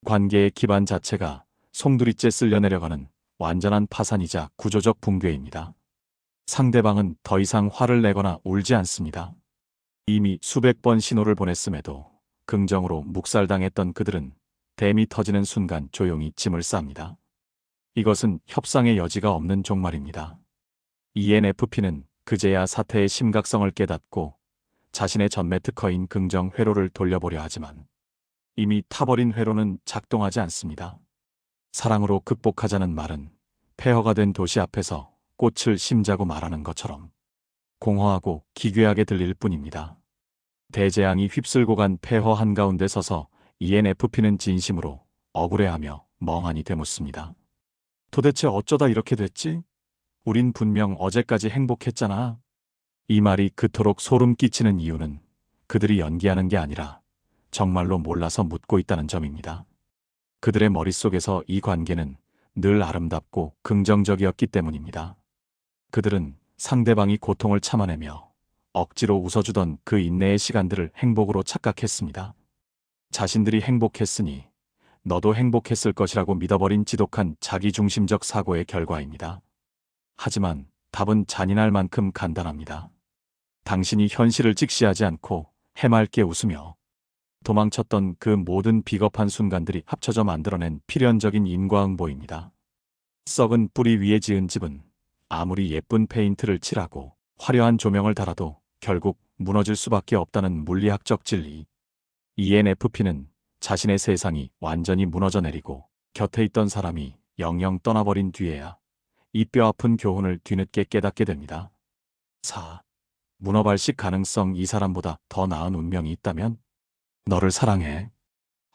관계의 기반 자체가 송두리째 쓸려 내려가는 완전한 파산이자 구조적 붕괴입니다. 상대방은 더 이상 화를 내거나 울지 않습니다. 이미 수백 번 신호를 보냈음에도 긍정으로 묵살당했던 그들은 댐이 터지는 순간 조용히 짐을 쌉니다. 이것은 협상의 여지가 없는 종말입니다. ENFP는 그제야 사태의 심각성을 깨닫고 자신의 전매 특허인 긍정 회로를 돌려보려 하지만 이미 타버린 회로는 작동하지 않습니다. 사랑으로 극복하자는 말은 폐허가 된 도시 앞에서 꽃을 심자고 말하는 것처럼 공허하고 기괴하게 들릴 뿐입니다. 대재앙이 휩쓸고 간 폐허 한가운데 서서 ENFP는 진심으로 억울해하며 멍하니 되묻습니다. 도대체 어쩌다 이렇게 됐지? 우린 분명 어제까지 행복했잖아. 이 말이 그토록 소름 끼치는 이유는 그들이 연기하는 게 아니라 정말로 몰라서 묻고 있다는 점입니다. 그들의 머릿속에서 이 관계는 늘 아름답고 긍정적이었기 때문입니다. 그들은 상대방이 고통을 참아내며 억지로 웃어주던 그 인내의 시간들을 행복으로 착각했습니다. 자신들이 행복했으니 너도 행복했을 것이라고 믿어버린 지독한 자기중심적 사고의 결과입니다. 하지만 답은 잔인할 만큼 간단합니다. 당신이 현실을 직시하지 않고 해맑게 웃으며 도망쳤던 그 모든 비겁한 순간들이 합쳐져 만들어낸 필연적인 인과응보입니다. 썩은 뿌리 위에 지은 집은 아무리 예쁜 페인트를 칠하고 화려한 조명을 달아도 결국 무너질 수밖에 없다는 물리학적 진리. ENFP는 자신의 세상이 완전히 무너져 내리고 곁에 있던 사람이 영영 떠나버린 뒤에야 이 뼈아픈 교훈을 뒤늦게 깨닫게 됩니다. 4. 문어발식 가능성. 이 사람보다 더 나은 운명이 있다면? 너를 사랑해.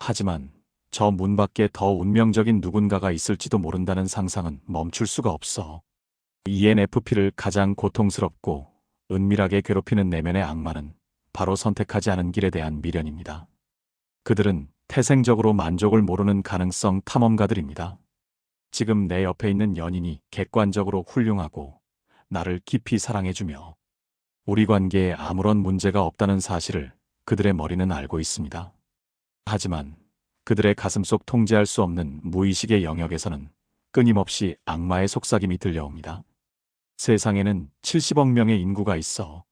하지만 저 문 밖에 더 운명적인 누군가가 있을지도 모른다는 상상은 멈출 수가 없어. ENFP를 가장 고통스럽고 은밀하게 괴롭히는 내면의 악마는 바로 선택하지 않은 길에 대한 미련입니다. 그들은 태생적으로 만족을 모르는 가능성 탐험가들입니다. 지금 내 옆에 있는 연인이 객관적으로 훌륭하고 나를 깊이 사랑해주며 우리 관계에 아무런 문제가 없다는 사실을 그들의 머리는 알고 있습니다. 하지만 그들의 가슴속 통제할 수 없는 무의식의 영역에서는 끊임없이 악마의 속삭임이 들려옵니다. 세상에는 70억 명의 인구가 있어.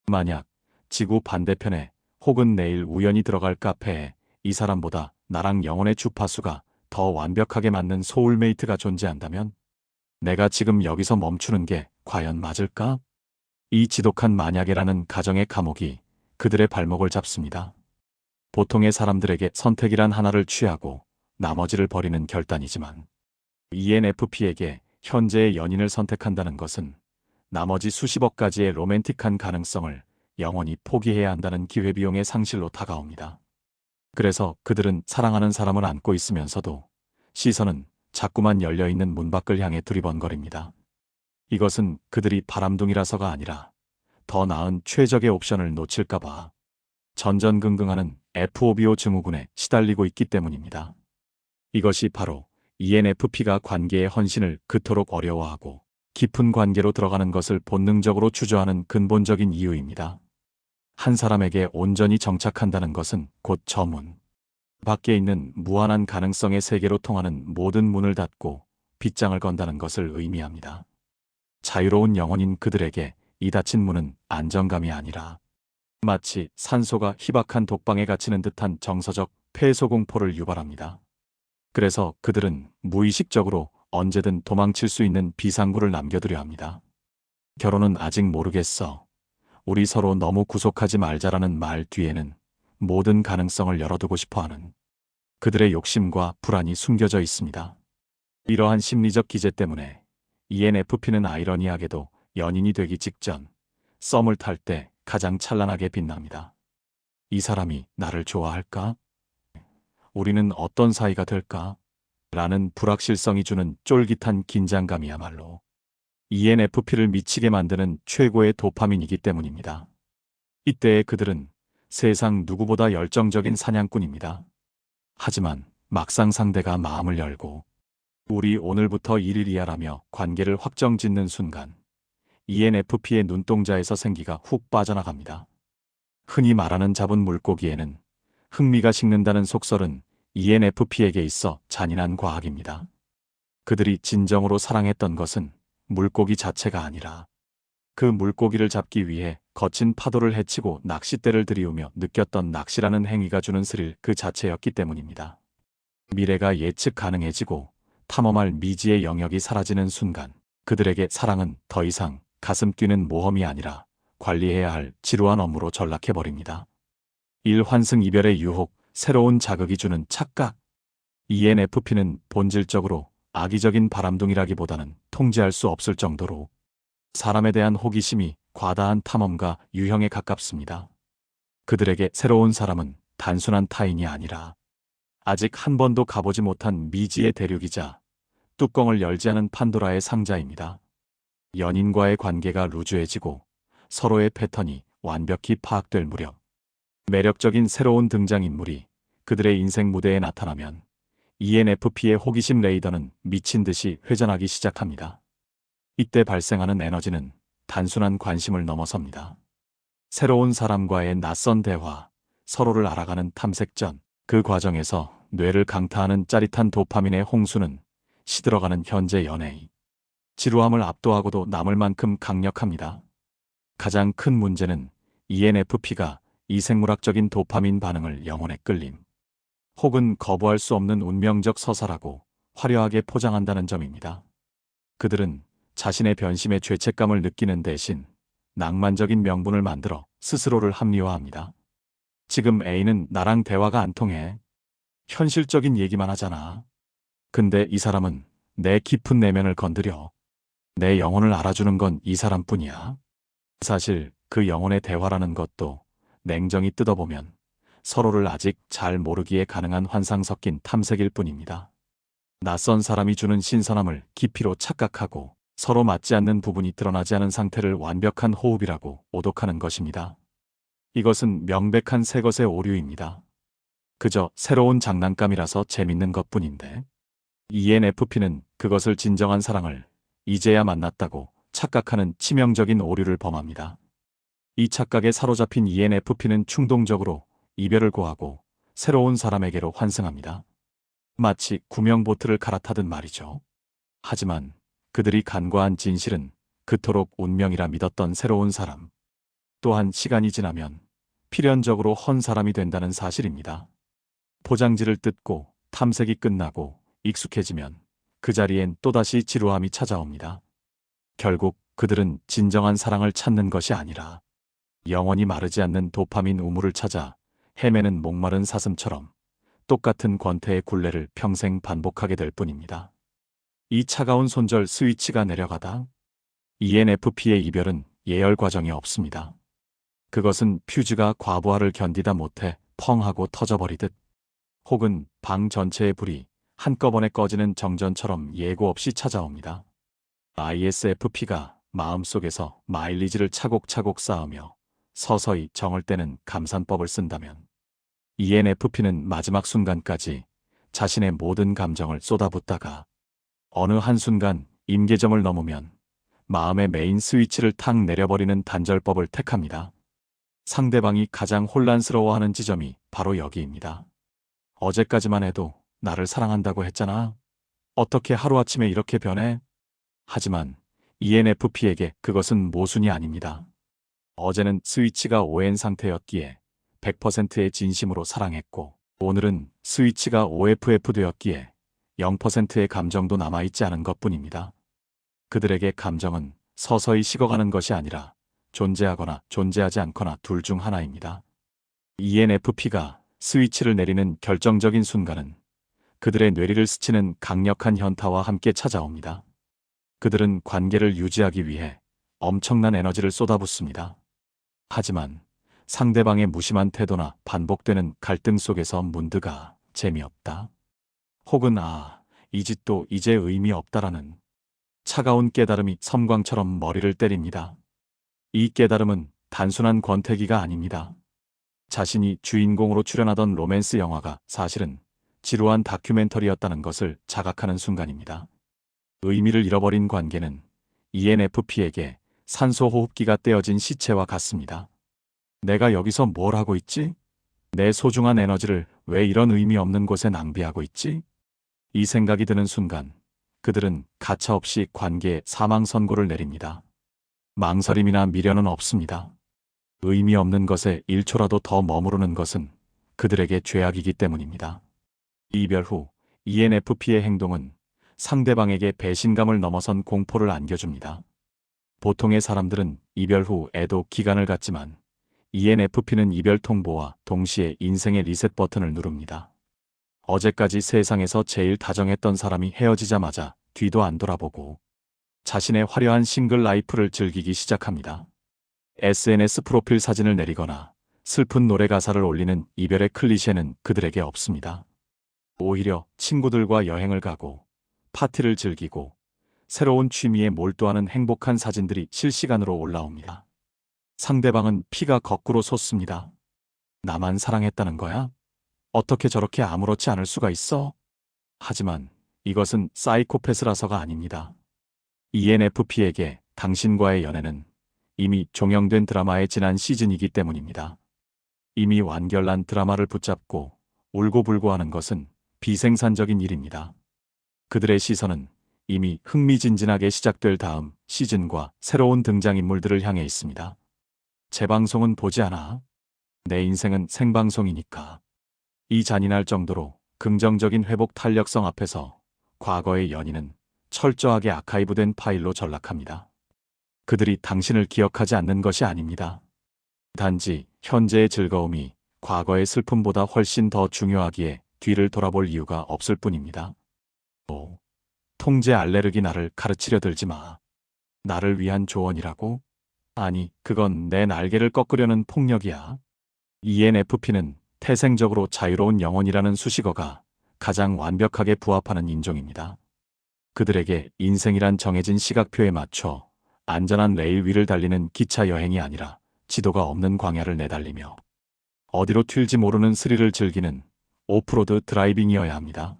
만약 지구 반대편에 혹은 내일 우연히 들어갈 카페에 이 사람보다 나랑 영혼의 주파수가 더 완벽하게 맞는 소울메이트가 존재한다면 내가 지금 여기서 멈추는 게 과연 맞을까? 이 지독한 만약이라는 가정의 감옥이 그들의 발목을 잡습니다. 보통의 사람들에게 선택이란 하나를 취하고 나머지를 버리는 결단이지만 ENFP에게 현재의 연인을 선택한다는 것은 나머지 수십억 가지의 로맨틱한 가능성을 영원히 포기해야 한다는 기회비용의 상실로 다가옵니다. 그래서 그들은 사랑하는 사람을 안고 있으면서도 시선은 자꾸만 열려있는 문 밖을 향해 두리번거립니다. 이것은 그들이 바람둥이라서가 아니라 더 나은 최적의 옵션을 놓칠까봐 전전긍긍하는 FOBO 증후군에 시달리고 있기 때문입니다. 이것이 바로 ENFP가 관계의 헌신을 그토록 어려워하고 깊은 관계로 들어가는 것을 본능적으로 주저하는 근본적인 이유입니다. 한 사람에게 온전히 정착한다는 것은 곧 저 문 밖에 있는 무한한 가능성의 세계로 통하는 모든 문을 닫고 빗장을 건다는 것을 의미합니다. 자유로운 영혼인 그들에게 이 닫힌 문은 안정감이 아니라 마치 산소가 희박한 독방에 갇히는 듯한 정서적 폐소공포를 유발합니다. 그래서 그들은 무의식적으로 언제든 도망칠 수 있는 비상구를 남겨두려 합니다. 결혼은 아직 모르겠어. 우리 서로 너무 구속하지 말자라는 말 뒤에는 모든 가능성을 열어두고 싶어하는 그들의 욕심과 불안이 숨겨져 있습니다. 이러한 심리적 기제 때문에 ENFP는 아이러니하게도 연인이 되기 직전 썸을 탈 때 가장 찬란하게 빛납니다. 이 사람이 나를 좋아할까? 우리는 어떤 사이가 될까? 라는 불확실성이 주는 쫄깃한 긴장감이야말로 ENFP를 미치게 만드는 최고의 도파민이기 때문입니다. 이때의 그들은 세상 누구보다 열정적인 사냥꾼입니다. 하지만 막상 상대가 마음을 열고 우리 오늘부터 1일이야라며 관계를 확정짓는 순간 ENFP의 눈동자에서 생기가 훅 빠져나갑니다. 흔히 말하는 잡은 물고기에는 흥미가 식는다는 속설은 ENFP에게 있어 잔인한 과학입니다. 그들이 진정으로 사랑했던 것은 물고기 자체가 아니라 그 물고기를 잡기 위해 거친 파도를 헤치고 낚싯대를 들이우며 느꼈던 낚시라는 행위가 주는 스릴 그 자체였기 때문입니다. 미래가 예측 가능해지고 탐험할 미지의 영역이 사라지는 순간 그들에게 사랑은 더 이상 가슴 뛰는 모험이 아니라 관리해야 할 지루한 업무로 전락해버립니다. 일환승 이별의 유혹, 새로운 자극이 주는 착각. ENFP는 본질적으로 악의적인 바람둥이라기보다는 통제할 수 없을 정도로 사람에 대한 호기심이 과다한 탐험가 유형에 가깝습니다. 그들에게 새로운 사람은 단순한 타인이 아니라 아직 한 번도 가보지 못한 미지의 대륙이자 뚜껑을 열지 않은 판도라의 상자입니다. 연인과의 관계가 루즈해지고 서로의 패턴이 완벽히 파악될 무렵 매력적인 새로운 등장인물이 그들의 인생 무대에 나타나면 ENFP의 호기심 레이더는 미친 듯이 회전하기 시작합니다. 이때 발생하는 에너지는 단순한 관심을 넘어섭니다. 새로운 사람과의 낯선 대화, 서로를 알아가는 탐색전, 그 과정에서 뇌를 강타하는 짜릿한 도파민의 홍수는 시들어가는 현재 연애의 지루함을 압도하고도 남을 만큼 강력합니다. 가장 큰 문제는 ENFP가 이 생물학적인 도파민 반응을 영혼의 끌림, 혹은 거부할 수 없는 운명적 서사라고 화려하게 포장한다는 점입니다. 그들은 자신의 변심에 죄책감을 느끼는 대신 낭만적인 명분을 만들어 스스로를 합리화합니다. 지금 A는 나랑 대화가 안 통해. 현실적인 얘기만 하잖아. 근데 이 사람은 내 깊은 내면을 건드려. 내 영혼을 알아주는 건 이 사람뿐이야. 사실 그 영혼의 대화라는 것도 냉정히 뜯어보면 서로를 아직 잘 모르기에 가능한 환상 섞인 탐색일 뿐입니다. 낯선 사람이 주는 신선함을 깊이로 착각하고 서로 맞지 않는 부분이 드러나지 않은 상태를 완벽한 호흡이라고 오독하는 것입니다. 이것은 명백한 새 것의 오류입니다. 그저 새로운 장난감이라서 재밌는 것뿐인데 ENFP는 그것을 진정한 사랑을 이제야 만났다고 착각하는 치명적인 오류를 범합니다. 이 착각에 사로잡힌 ENFP는 충동적으로 이별을 고하고 새로운 사람에게로 환승합니다. 마치 구명보트를 갈아타듯 말이죠. 하지만 그들이 간과한 진실은 그토록 운명이라 믿었던 새로운 사람, 또한 시간이 지나면 필연적으로 헛 사람이 된다는 사실입니다. 포장지를 뜯고 탐색이 끝나고 익숙해지면 그 자리엔 또다시 지루함이 찾아옵니다. 결국 그들은 진정한 사랑을 찾는 것이 아니라 영원히 마르지 않는 도파민 우물을 찾아 헤매는 목마른 사슴처럼 똑같은 권태의 굴레를 평생 반복하게 될 뿐입니다. 이 차가운 손절 스위치가 내려가다 ENFP의 이별은 예열 과정이 없습니다. 그것은 퓨즈가 과부하를 견디다 못해 펑 하고 터져버리듯 혹은 방 전체의 불이 한꺼번에 꺼지는 정전처럼 예고 없이 찾아옵니다. ISFP가 마음속에서 마일리지를 차곡차곡 쌓으며 서서히 정을 떼는 감산법을 쓴다면 ENFP는 마지막 순간까지 자신의 모든 감정을 쏟아붓다가 어느 한순간 임계점을 넘으면 마음의 메인 스위치를 탁 내려버리는 단절법을 택합니다. 상대방이 가장 혼란스러워하는 지점이 바로 여기입니다. 어제까지만 해도 나를 사랑한다고 했잖아. 어떻게 하루아침에 이렇게 변해? 하지만 ENFP에게 그것은 모순이 아닙니다. 어제는 스위치가 ON 상태였기에 100%의 진심으로 사랑했고 오늘은 스위치가 OFF 되었기에 0%의 감정도 남아있지 않은 것뿐입니다. 그들에게 감정은 서서히 식어가는 것이 아니라 존재하거나 존재하지 않거나 둘 중 하나입니다. ENFP가 스위치를 내리는 결정적인 순간은 그들의 뇌리를 스치는 강력한 현타와 함께 찾아옵니다. 그들은 관계를 유지하기 위해 엄청난 에너지를 쏟아붓습니다. 하지만 상대방의 무심한 태도나 반복되는 갈등 속에서 문득 재미없다. 혹은 이 짓도 이제 의미 없다라는 차가운 깨달음이 섬광처럼 머리를 때립니다. 이 깨달음은 단순한 권태기가 아닙니다. 자신이 주인공으로 출연하던 로맨스 영화가 사실은 지루한 다큐멘터리였다는 것을 자각하는 순간입니다. 의미를 잃어버린 관계는 ENFP에게 산소 호흡기가 떼어진 시체와 같습니다. 내가 여기서 뭘 하고 있지? 내 소중한 에너지를 왜 이런 의미 없는 곳에 낭비하고 있지? 이 생각이 드는 순간 그들은 가차없이 관계에 사망 선고를 내립니다. 망설임이나 미련은 없습니다. 의미 없는 것에 1초라도 더 머무르는 것은 그들에게 죄악이기 때문입니다. 이별 후 ENFP의 행동은 상대방에게 배신감을 넘어선 공포를 안겨줍니다. 보통의 사람들은 이별 후에도 기간을 갖지만 ENFP는 이별 통보와 동시에 인생의 리셋 버튼을 누릅니다. 어제까지 세상에서 제일 다정했던 사람이 헤어지자마자 뒤도 안 돌아보고 자신의 화려한 싱글 라이프를 즐기기 시작합니다. SNS 프로필 사진을 내리거나 슬픈 노래 가사를 올리는 이별의 클리셰는 그들에게 없습니다. 오히려 친구들과 여행을 가고 파티를 즐기고 새로운 취미에 몰두하는 행복한 사진들이 실시간으로 올라옵니다. 상대방은 피가 거꾸로 솟습니다. 나만 사랑했다는 거야? 어떻게 저렇게 아무렇지 않을 수가 있어? 하지만 이것은 사이코패스라서가 아닙니다. ENFP에게 당신과의 연애는 이미 종영된 드라마의 지난 시즌이기 때문입니다. 이미 완결난 드라마를 붙잡고 울고불고 하는 것은 비생산적인 일입니다. 그들의 시선은 이미 흥미진진하게 시작될 다음 시즌과 새로운 등장인물들을 향해 있습니다. 재방송은 보지 않아. 내 인생은 생방송이니까. 이 잔인할 정도로 긍정적인 회복 탄력성 앞에서 과거의 연인은 철저하게 아카이브된 파일로 전락합니다. 그들이 당신을 기억하지 않는 것이 아닙니다. 단지 현재의 즐거움이 과거의 슬픔보다 훨씬 더 중요하기에 뒤를 돌아볼 이유가 없을 뿐입니다. 통제 알레르기 나를 가르치려 들지 마. 나를 위한 조언이라고? 아니, 그건 내 날개를 꺾으려는 폭력이야. ENFP는 태생적으로 자유로운 영혼이라는 수식어가 가장 완벽하게 부합하는 인종입니다. 그들에게 인생이란 정해진 시각표에 맞춰 안전한 레일 위를 달리는 기차 여행이 아니라 지도가 없는 광야를 내달리며 어디로 튈지 모르는 스릴을 즐기는 오프로드 드라이빙이어야 합니다.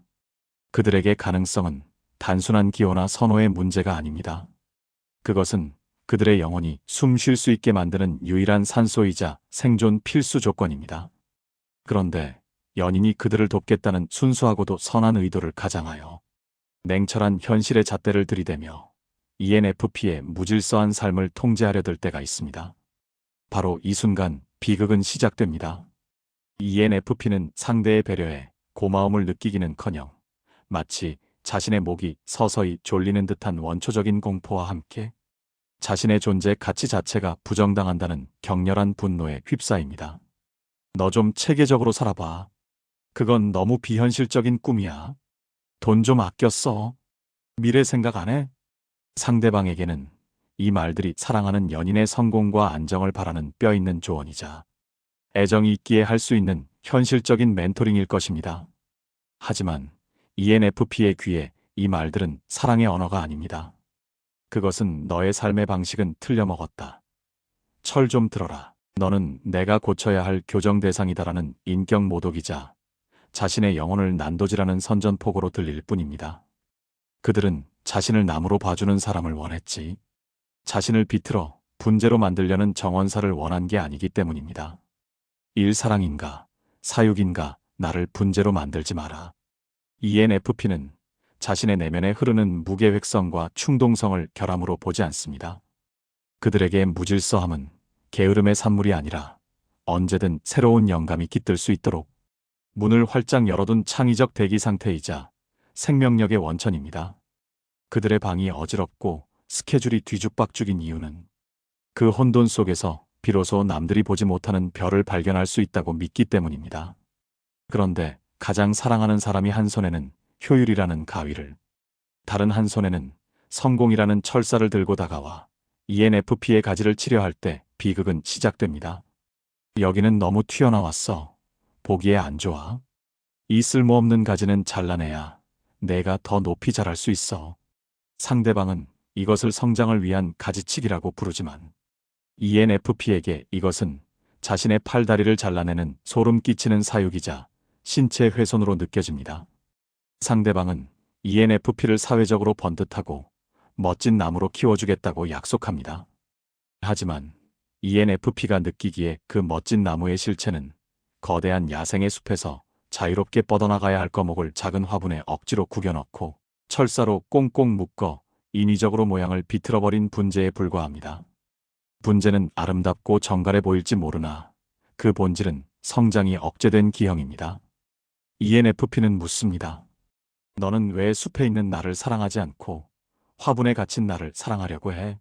그들에게 가능성은 단순한 기호나 선호의 문제가 아닙니다. 그것은 그들의 영혼이 숨 쉴 수 있게 만드는 유일한 산소이자 생존 필수 조건입니다. 그런데 연인이 그들을 돕겠다는 순수하고도 선한 의도를 가장하여 냉철한 현실의 잣대를 들이대며 ENFP의 무질서한 삶을 통제하려 들 때가 있습니다. 바로 이 순간 비극은 시작됩니다. ENFP는 상대의 배려에 고마움을 느끼기는커녕 마치 자신의 목이 서서히 졸리는 듯한 원초적인 공포와 함께 자신의 존재 가치 자체가 부정당한다는 격렬한 분노에 휩싸입니다. 너 좀 체계적으로 살아봐. 그건 너무 비현실적인 꿈이야. 돈 좀 아껴 써. 미래 생각 안 해? 상대방에게는 이 말들이 사랑하는 연인의 성공과 안정을 바라는 뼈있는 조언이자 애정이 있기에 할 수 있는 현실적인 멘토링일 것입니다. 하지만 ENFP의 귀에 이 말들은 사랑의 언어가 아닙니다. 그것은 너의 삶의 방식은 틀려먹었다. 철 좀 들어라. 너는 내가 고쳐야 할 교정 대상이다라는 인격 모독이자 자신의 영혼을 난도질하는 선전포고로 들릴 뿐입니다. 그들은 자신을 남으로 봐주는 사람을 원했지 자신을 비틀어 분재로 만들려는 정원사를 원한 게 아니기 때문입니다. 일사랑인가 사육인가 나를 분재로 만들지 마라. ENFP는 자신의 내면에 흐르는 무계획성과 충동성을 결함으로 보지 않습니다. 그들에게 무질서함은 게으름의 산물이 아니라 언제든 새로운 영감이 깃들 수 있도록 문을 활짝 열어둔 창의적 대기 상태이자 생명력의 원천입니다. 그들의 방이 어지럽고 스케줄이 뒤죽박죽인 이유는 그 혼돈 속에서 비로소 남들이 보지 못하는 별을 발견할 수 있다고 믿기 때문입니다. 그런데 가장 사랑하는 사람이 한 손에는 효율이라는 가위를, 다른 한 손에는 성공이라는 철사를 들고 다가와 ENFP의 가지를 치려 할 때 비극은 시작됩니다. 여기는 너무 튀어나왔어. 보기에 안 좋아. 이 쓸모없는 가지는 잘라내야 내가 더 높이 자랄 수 있어. 상대방은 이것을 성장을 위한 가지치기라고 부르지만 ENFP에게 이것은 자신의 팔다리를 잘라내는 소름 끼치는 사육이자 신체 훼손으로 느껴집니다. 상대방은 ENFP를 사회적으로 번듯하고 멋진 나무로 키워주겠다고 약속합니다. 하지만 ENFP가 느끼기에 그 멋진 나무의 실체는 거대한 야생의 숲에서 자유롭게 뻗어나가야 할 거목을 작은 화분에 억지로 구겨넣고 철사로 꽁꽁 묶어 인위적으로 모양을 비틀어버린 분재에 불과합니다. 분재는 아름답고 정갈해 보일지 모르나 그 본질은 성장이 억제된 기형입니다. ENFP는 묻습니다. 너는 왜 숲에 있는 나를 사랑하지 않고 화분에 갇힌 나를 사랑하려고 해?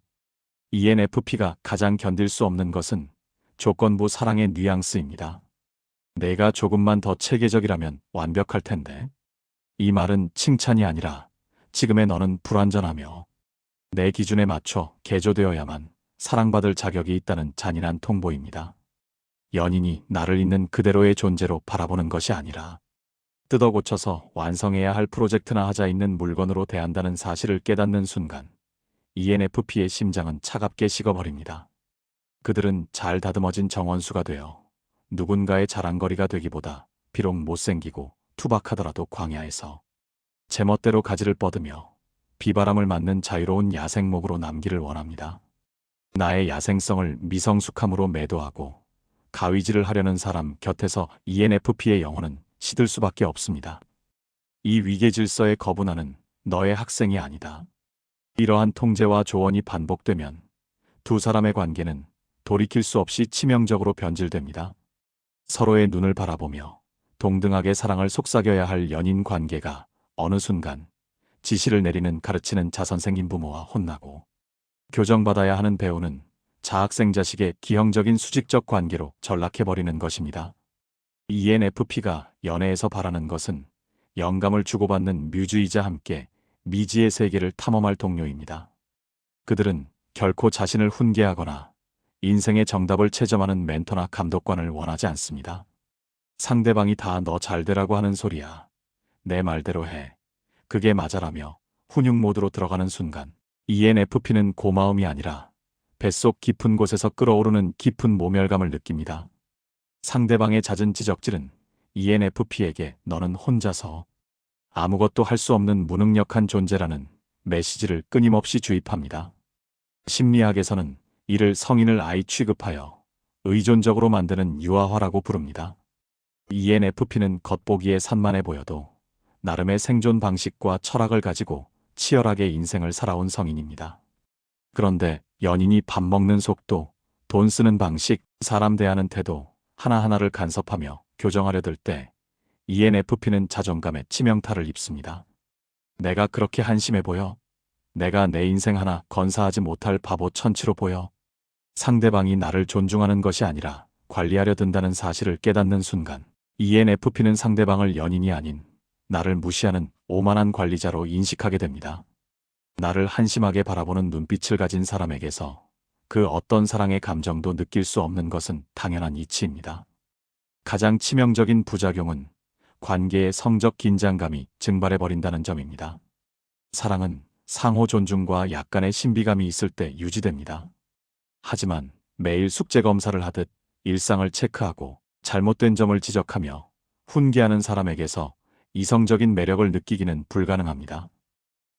ENFP가 가장 견딜 수 없는 것은 조건부 사랑의 뉘앙스입니다. 내가 조금만 더 체계적이라면 완벽할 텐데. 이 말은 칭찬이 아니라 지금의 너는 불완전하며 내 기준에 맞춰 개조되어야만 사랑받을 자격이 있다는 잔인한 통보입니다. 연인이 나를 있는 그대로의 존재로 바라보는 것이 아니라 뜯어 고쳐서 완성해야 할 프로젝트나 하자 있는 물건으로 대한다는 사실을 깨닫는 순간 ENFP의 심장은 차갑게 식어버립니다. 그들은 잘 다듬어진 정원수가 되어 누군가의 자랑거리가 되기보다 비록 못생기고 투박하더라도 광야에서 제멋대로 가지를 뻗으며 비바람을 맞는 자유로운 야생목으로 남기를 원합니다. 나의 야생성을 미성숙함으로 매도하고 가위질을 하려는 사람 곁에서 ENFP의 영혼은 시들 수밖에 없습니다. 이 위계 질서의 거분하는 너의 학생이 아니다. 이러한 통제와 조언이 반복되면 두 사람의 관계는 돌이킬 수 없이 치명적으로 변질됩니다. 서로의 눈을 바라보며 동등하게 사랑을 속삭여야 할 연인 관계가 어느 순간 지시를 내리는 가르치는 자선생인 부모와 혼나고 교정받아야 하는 배우는 자학생 자식의 기형적인 수직적 관계로 전락해버리는 것입니다. ENFP가 연애에서 바라는 것은 영감을 주고받는 뮤즈이자 함께 미지의 세계를 탐험할 동료입니다. 그들은 결코 자신을 훈계하거나 인생의 정답을 채점하는 멘토나 감독관을 원하지 않습니다. 상대방이 다 너 잘되라고 하는 소리야. 내 말대로 해. 그게 맞아라며 훈육 모드로 들어가는 순간 ENFP는 고마움이 아니라 뱃속 깊은 곳에서 끓어오르는 깊은 모멸감을 느낍니다. 상대방의 잦은 지적질은 ENFP에게 너는 혼자서 아무것도 할 수 없는 무능력한 존재라는 메시지를 끊임없이 주입합니다. 심리학에서는 이를 성인을 아이 취급하여 의존적으로 만드는 유아화라고 부릅니다. ENFP는 겉보기에 산만해 보여도 나름의 생존 방식과 철학을 가지고 치열하게 인생을 살아온 성인입니다. 그런데 연인이 밥 먹는 속도, 돈 쓰는 방식, 사람 대하는 태도 하나하나를 간섭하며 교정하려 들 때 ENFP는 자존감에 치명타를 입습니다. 내가 그렇게 한심해 보여? 내가 내 인생 하나 건사하지 못할 바보 천치로 보여? 상대방이 나를 존중하는 것이 아니라 관리하려 든다는 사실을 깨닫는 순간 ENFP는 상대방을 연인이 아닌 나를 무시하는 오만한 관리자로 인식하게 됩니다. 나를 한심하게 바라보는 눈빛을 가진 사람에게서 그 어떤 사랑의 감정도 느낄 수 없는 것은 당연한 이치입니다. 가장 치명적인 부작용은 관계의 성적 긴장감이 증발해버린다는 점입니다. 사랑은 상호 존중과 약간의 신비감이 있을 때 유지됩니다. 하지만 매일 숙제 검사를 하듯 일상을 체크하고 잘못된 점을 지적하며 훈계하는 사람에게서 이성적인 매력을 느끼기는 불가능합니다.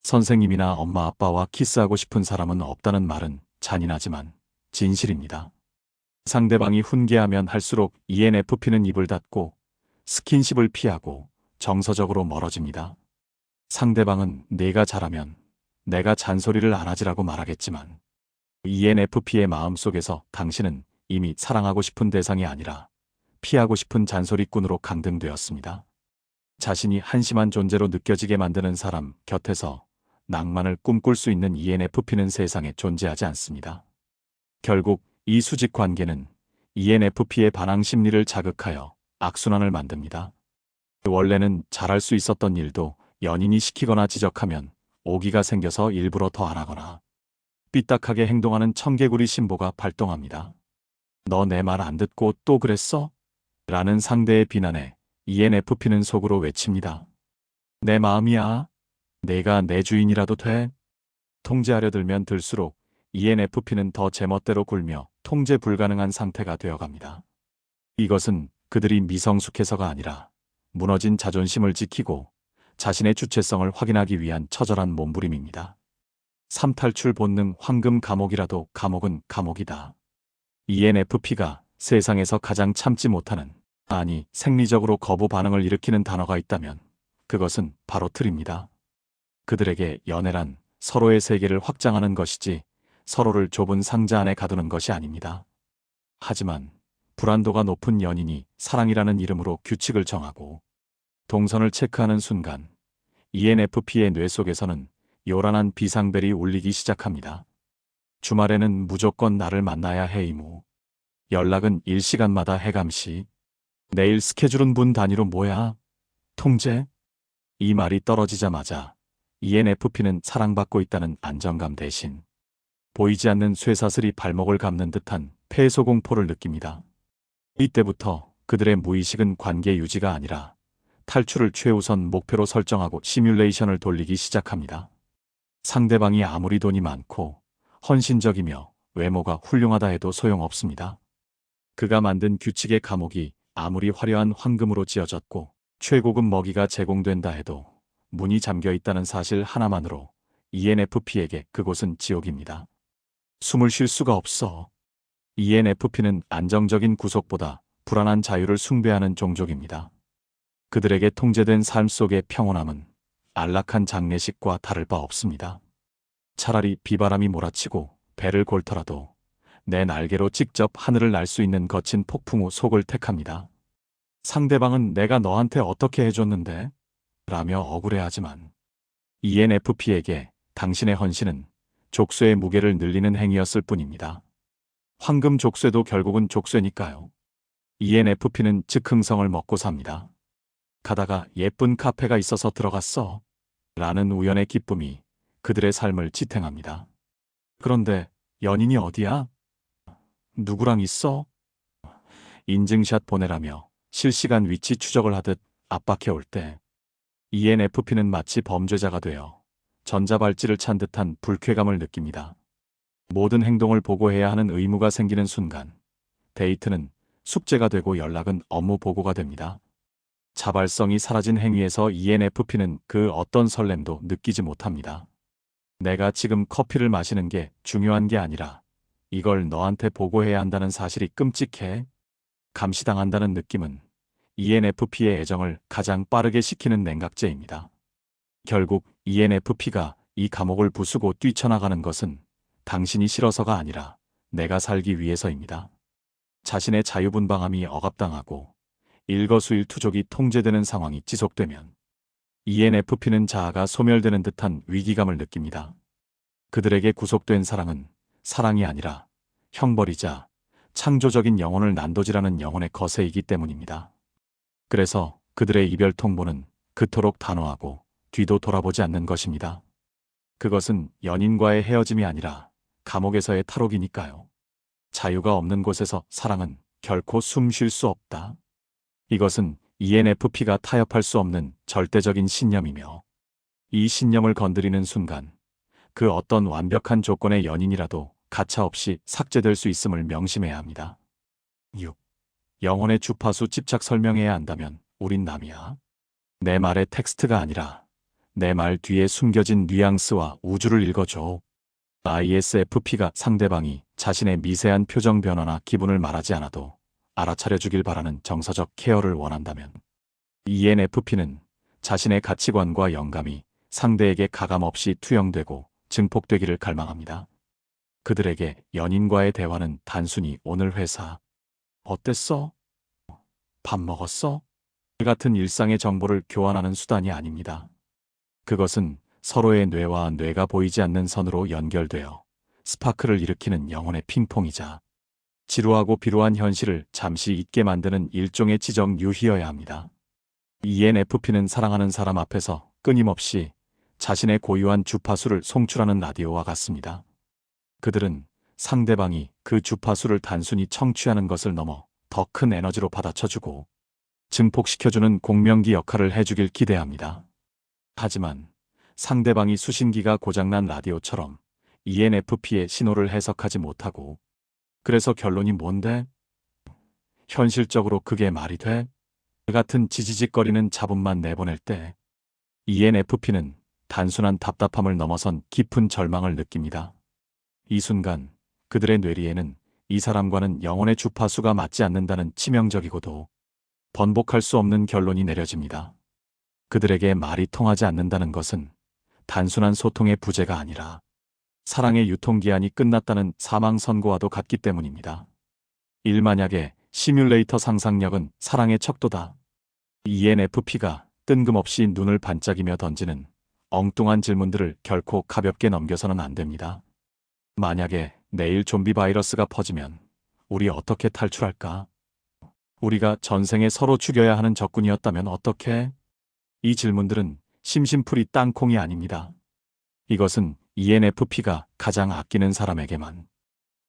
선생님이나 엄마 아빠와 키스하고 싶은 사람은 없다는 말은 잔인하지만 진실입니다. 상대방이 훈계하면 할수록 ENFP는 입을 닫고 스킨십을 피하고 정서적으로 멀어집니다. 상대방은 내가 잘하면 내가 잔소리를 안 하지라고 말하겠지만 ENFP의 마음속에서 당신은 이미 사랑하고 싶은 대상이 아니라 피하고 싶은 잔소리꾼으로 강등되었습니다. 자신이 한심한 존재로 느껴지게 만드는 사람 곁에서 낭만을 꿈꿀 수 있는 ENFP는 세상에 존재하지 않습니다. 결국 이 수직 관계는 ENFP의 반항 심리를 자극하여 악순환을 만듭니다. 원래는 잘할 수 있었던 일도 연인이 시키거나 지적하면 오기가 생겨서 일부러 더 안 하거나 삐딱하게 행동하는 청개구리 심보가 발동합니다. 너 내 말 안 듣고 또 그랬어? 라는 상대의 비난에 ENFP는 속으로 외칩니다. 내 마음이야. 내가 내 주인이라도 돼. 통제하려 들면 들수록 ENFP는 더 제멋대로 굴며 통제 불가능한 상태가 되어갑니다. 이것은 그들이 미성숙해서가 아니라 무너진 자존심을 지키고 자신의 주체성을 확인하기 위한 처절한 몸부림입니다. 삼탈출 본능 황금 감옥이라도 감옥은 감옥이다. ENFP가 세상에서 가장 참지 못하는, 아니 생리적으로 거부 반응을 일으키는 단어가 있다면 그것은 바로 틀입니다. 그들에게 연애란 서로의 세계를 확장하는 것이지 서로를 좁은 상자 안에 가두는 것이 아닙니다. 하지만 불안도가 높은 연인이 사랑이라는 이름으로 규칙을 정하고 동선을 체크하는 순간 ENFP의 뇌 속에서는 요란한 비상벨이 울리기 시작합니다. 주말에는 무조건 나를 만나야 해 이모. 연락은 일시간마다 해감시. 내일 스케줄은 분 단위로 뭐야? 통제? 이 말이 떨어지자마자 ENFP는 사랑받고 있다는 안정감 대신 보이지 않는 쇠사슬이 발목을 감는 듯한 폐소공포를 느낍니다. 이때부터 그들의 무의식은 관계 유지가 아니라 탈출을 최우선 목표로 설정하고 시뮬레이션을 돌리기 시작합니다. 상대방이 아무리 돈이 많고 헌신적이며 외모가 훌륭하다 해도 소용없습니다. 그가 만든 규칙의 감옥이 아무리 화려한 황금으로 지어졌고 최고급 먹이가 제공된다 해도 문이 잠겨 있다는 사실 하나만으로 ENFP에게 그곳은 지옥입니다. 숨을 쉴 수가 없어. ENFP는 안정적인 구속보다 불안한 자유를 숭배하는 종족입니다. 그들에게 통제된 삶 속의 평온함은 안락한 장례식과 다를 바 없습니다. 차라리 비바람이 몰아치고 배를 골더라도 내 날개로 직접 하늘을 날 수 있는 거친 폭풍 후 속을 택합니다. 상대방은 내가 너한테 어떻게 해줬는데? 라며 억울해하지만 ENFP에게 당신의 헌신은 족쇄의 무게를 늘리는 행위였을 뿐입니다. 황금 족쇄도 결국은 족쇄니까요. ENFP는 즉흥성을 먹고 삽니다. 가다가 예쁜 카페가 있어서 들어갔어. 라는 우연의 기쁨이 그들의 삶을 지탱합니다. 그런데 연인이 어디야? 누구랑 있어? 인증샷 보내라며 실시간 위치 추적을 하듯 압박해 올 때 ENFP는 마치 범죄자가 되어 전자발찌를 찬 듯한 불쾌감을 느낍니다. 모든 행동을 보고해야 하는 의무가 생기는 순간 데이트는 숙제가 되고 연락은 업무 보고가 됩니다. 자발성이 사라진 행위에서 ENFP는 그 어떤 설렘도 느끼지 못합니다. 내가 지금 커피를 마시는 게 중요한 게 아니라 이걸 너한테 보고해야 한다는 사실이 끔찍해. 감시당한다는 느낌은 ENFP의 애정을 가장 빠르게 식히는 냉각제입니다. 결국 ENFP가 이 감옥을 부수고 뛰쳐나가는 것은 당신이 싫어서가 아니라 내가 살기 위해서입니다. 자신의 자유분방함이 억압당하고 일거수일투족이 통제되는 상황이 지속되면 ENFP는 자아가 소멸되는 듯한 위기감을 느낍니다. 그들에게 구속된 사랑은 사랑이 아니라 형벌이자 창조적인 영혼을 난도질하는 영혼의 거세이기 때문입니다. 그래서 그들의 이별 통보는 그토록 단호하고 뒤도 돌아보지 않는 것입니다. 그것은 연인과의 헤어짐이 아니라 감옥에서의 탈옥이니까요. 자유가 없는 곳에서 사랑은 결코 숨 쉴 수 없다. 이것은 ENFP가 타협할 수 없는 절대적인 신념이며 이 신념을 건드리는 순간 그 어떤 완벽한 조건의 연인이라도 가차없이 삭제될 수 있음을 명심해야 합니다. 6. 영혼의 주파수 집착 설명해야 한다면 우린 남이야. 내 말의 텍스트가 아니라 내 말 뒤에 숨겨진 뉘앙스와 우주를 읽어줘. ISFP가 상대방이 자신의 미세한 표정 변화나 기분을 말하지 않아도 알아차려주길 바라는 정서적 케어를 원한다면 ENFP는 자신의 가치관과 영감이 상대에게 가감없이 투영되고 증폭되기를 갈망합니다. 그들에게 연인과의 대화는 단순히 오늘 회사 어땠어? 밥 먹었어? 같은 일상의 정보를 교환하는 수단이 아닙니다. 그것은 서로의 뇌와 뇌가 보이지 않는 선으로 연결되어 스파크를 일으키는 영혼의 핑퐁이자 지루하고 비루한 현실을 잠시 잊게 만드는 일종의 지적 유희여야 합니다. ENFP는 사랑하는 사람 앞에서 끊임없이 자신의 고유한 주파수를 송출하는 라디오와 같습니다. 그들은 상대방이 그 주파수를 단순히 청취하는 것을 넘어 더 큰 에너지로 받아쳐주고 증폭시켜주는 공명기 역할을 해주길 기대합니다. 하지만 상대방이 수신기가 고장난 라디오처럼 ENFP의 신호를 해석하지 못하고 그래서 결론이 뭔데? 현실적으로 그게 말이 돼? 같은 지지직거리는 잡음만 내보낼 때 ENFP는 단순한 답답함을 넘어선 깊은 절망을 느낍니다. 이 순간 그들의 뇌리에는 이 사람과는 영혼의 주파수가 맞지 않는다는 치명적이고도 번복할 수 없는 결론이 내려집니다. 그들에게 말이 통하지 않는다는 것은 단순한 소통의 부재가 아니라 사랑의 유통기한이 끝났다는 사망 선고와도 같기 때문입니다. 일만약의 시뮬레이터 상상력은 사랑의 척도다. ENFP가 뜬금없이 눈을 반짝이며 던지는 엉뚱한 질문들을 결코 가볍게 넘겨서는 안 됩니다. 만약에 내일 좀비 바이러스가 퍼지면 우리 어떻게 탈출할까? 우리가 전생에 서로 죽여야 하는 적군이었다면 어떻게? 이 질문들은 심심풀이 땅콩이 아닙니다. 이것은 ENFP가 가장 아끼는 사람에게만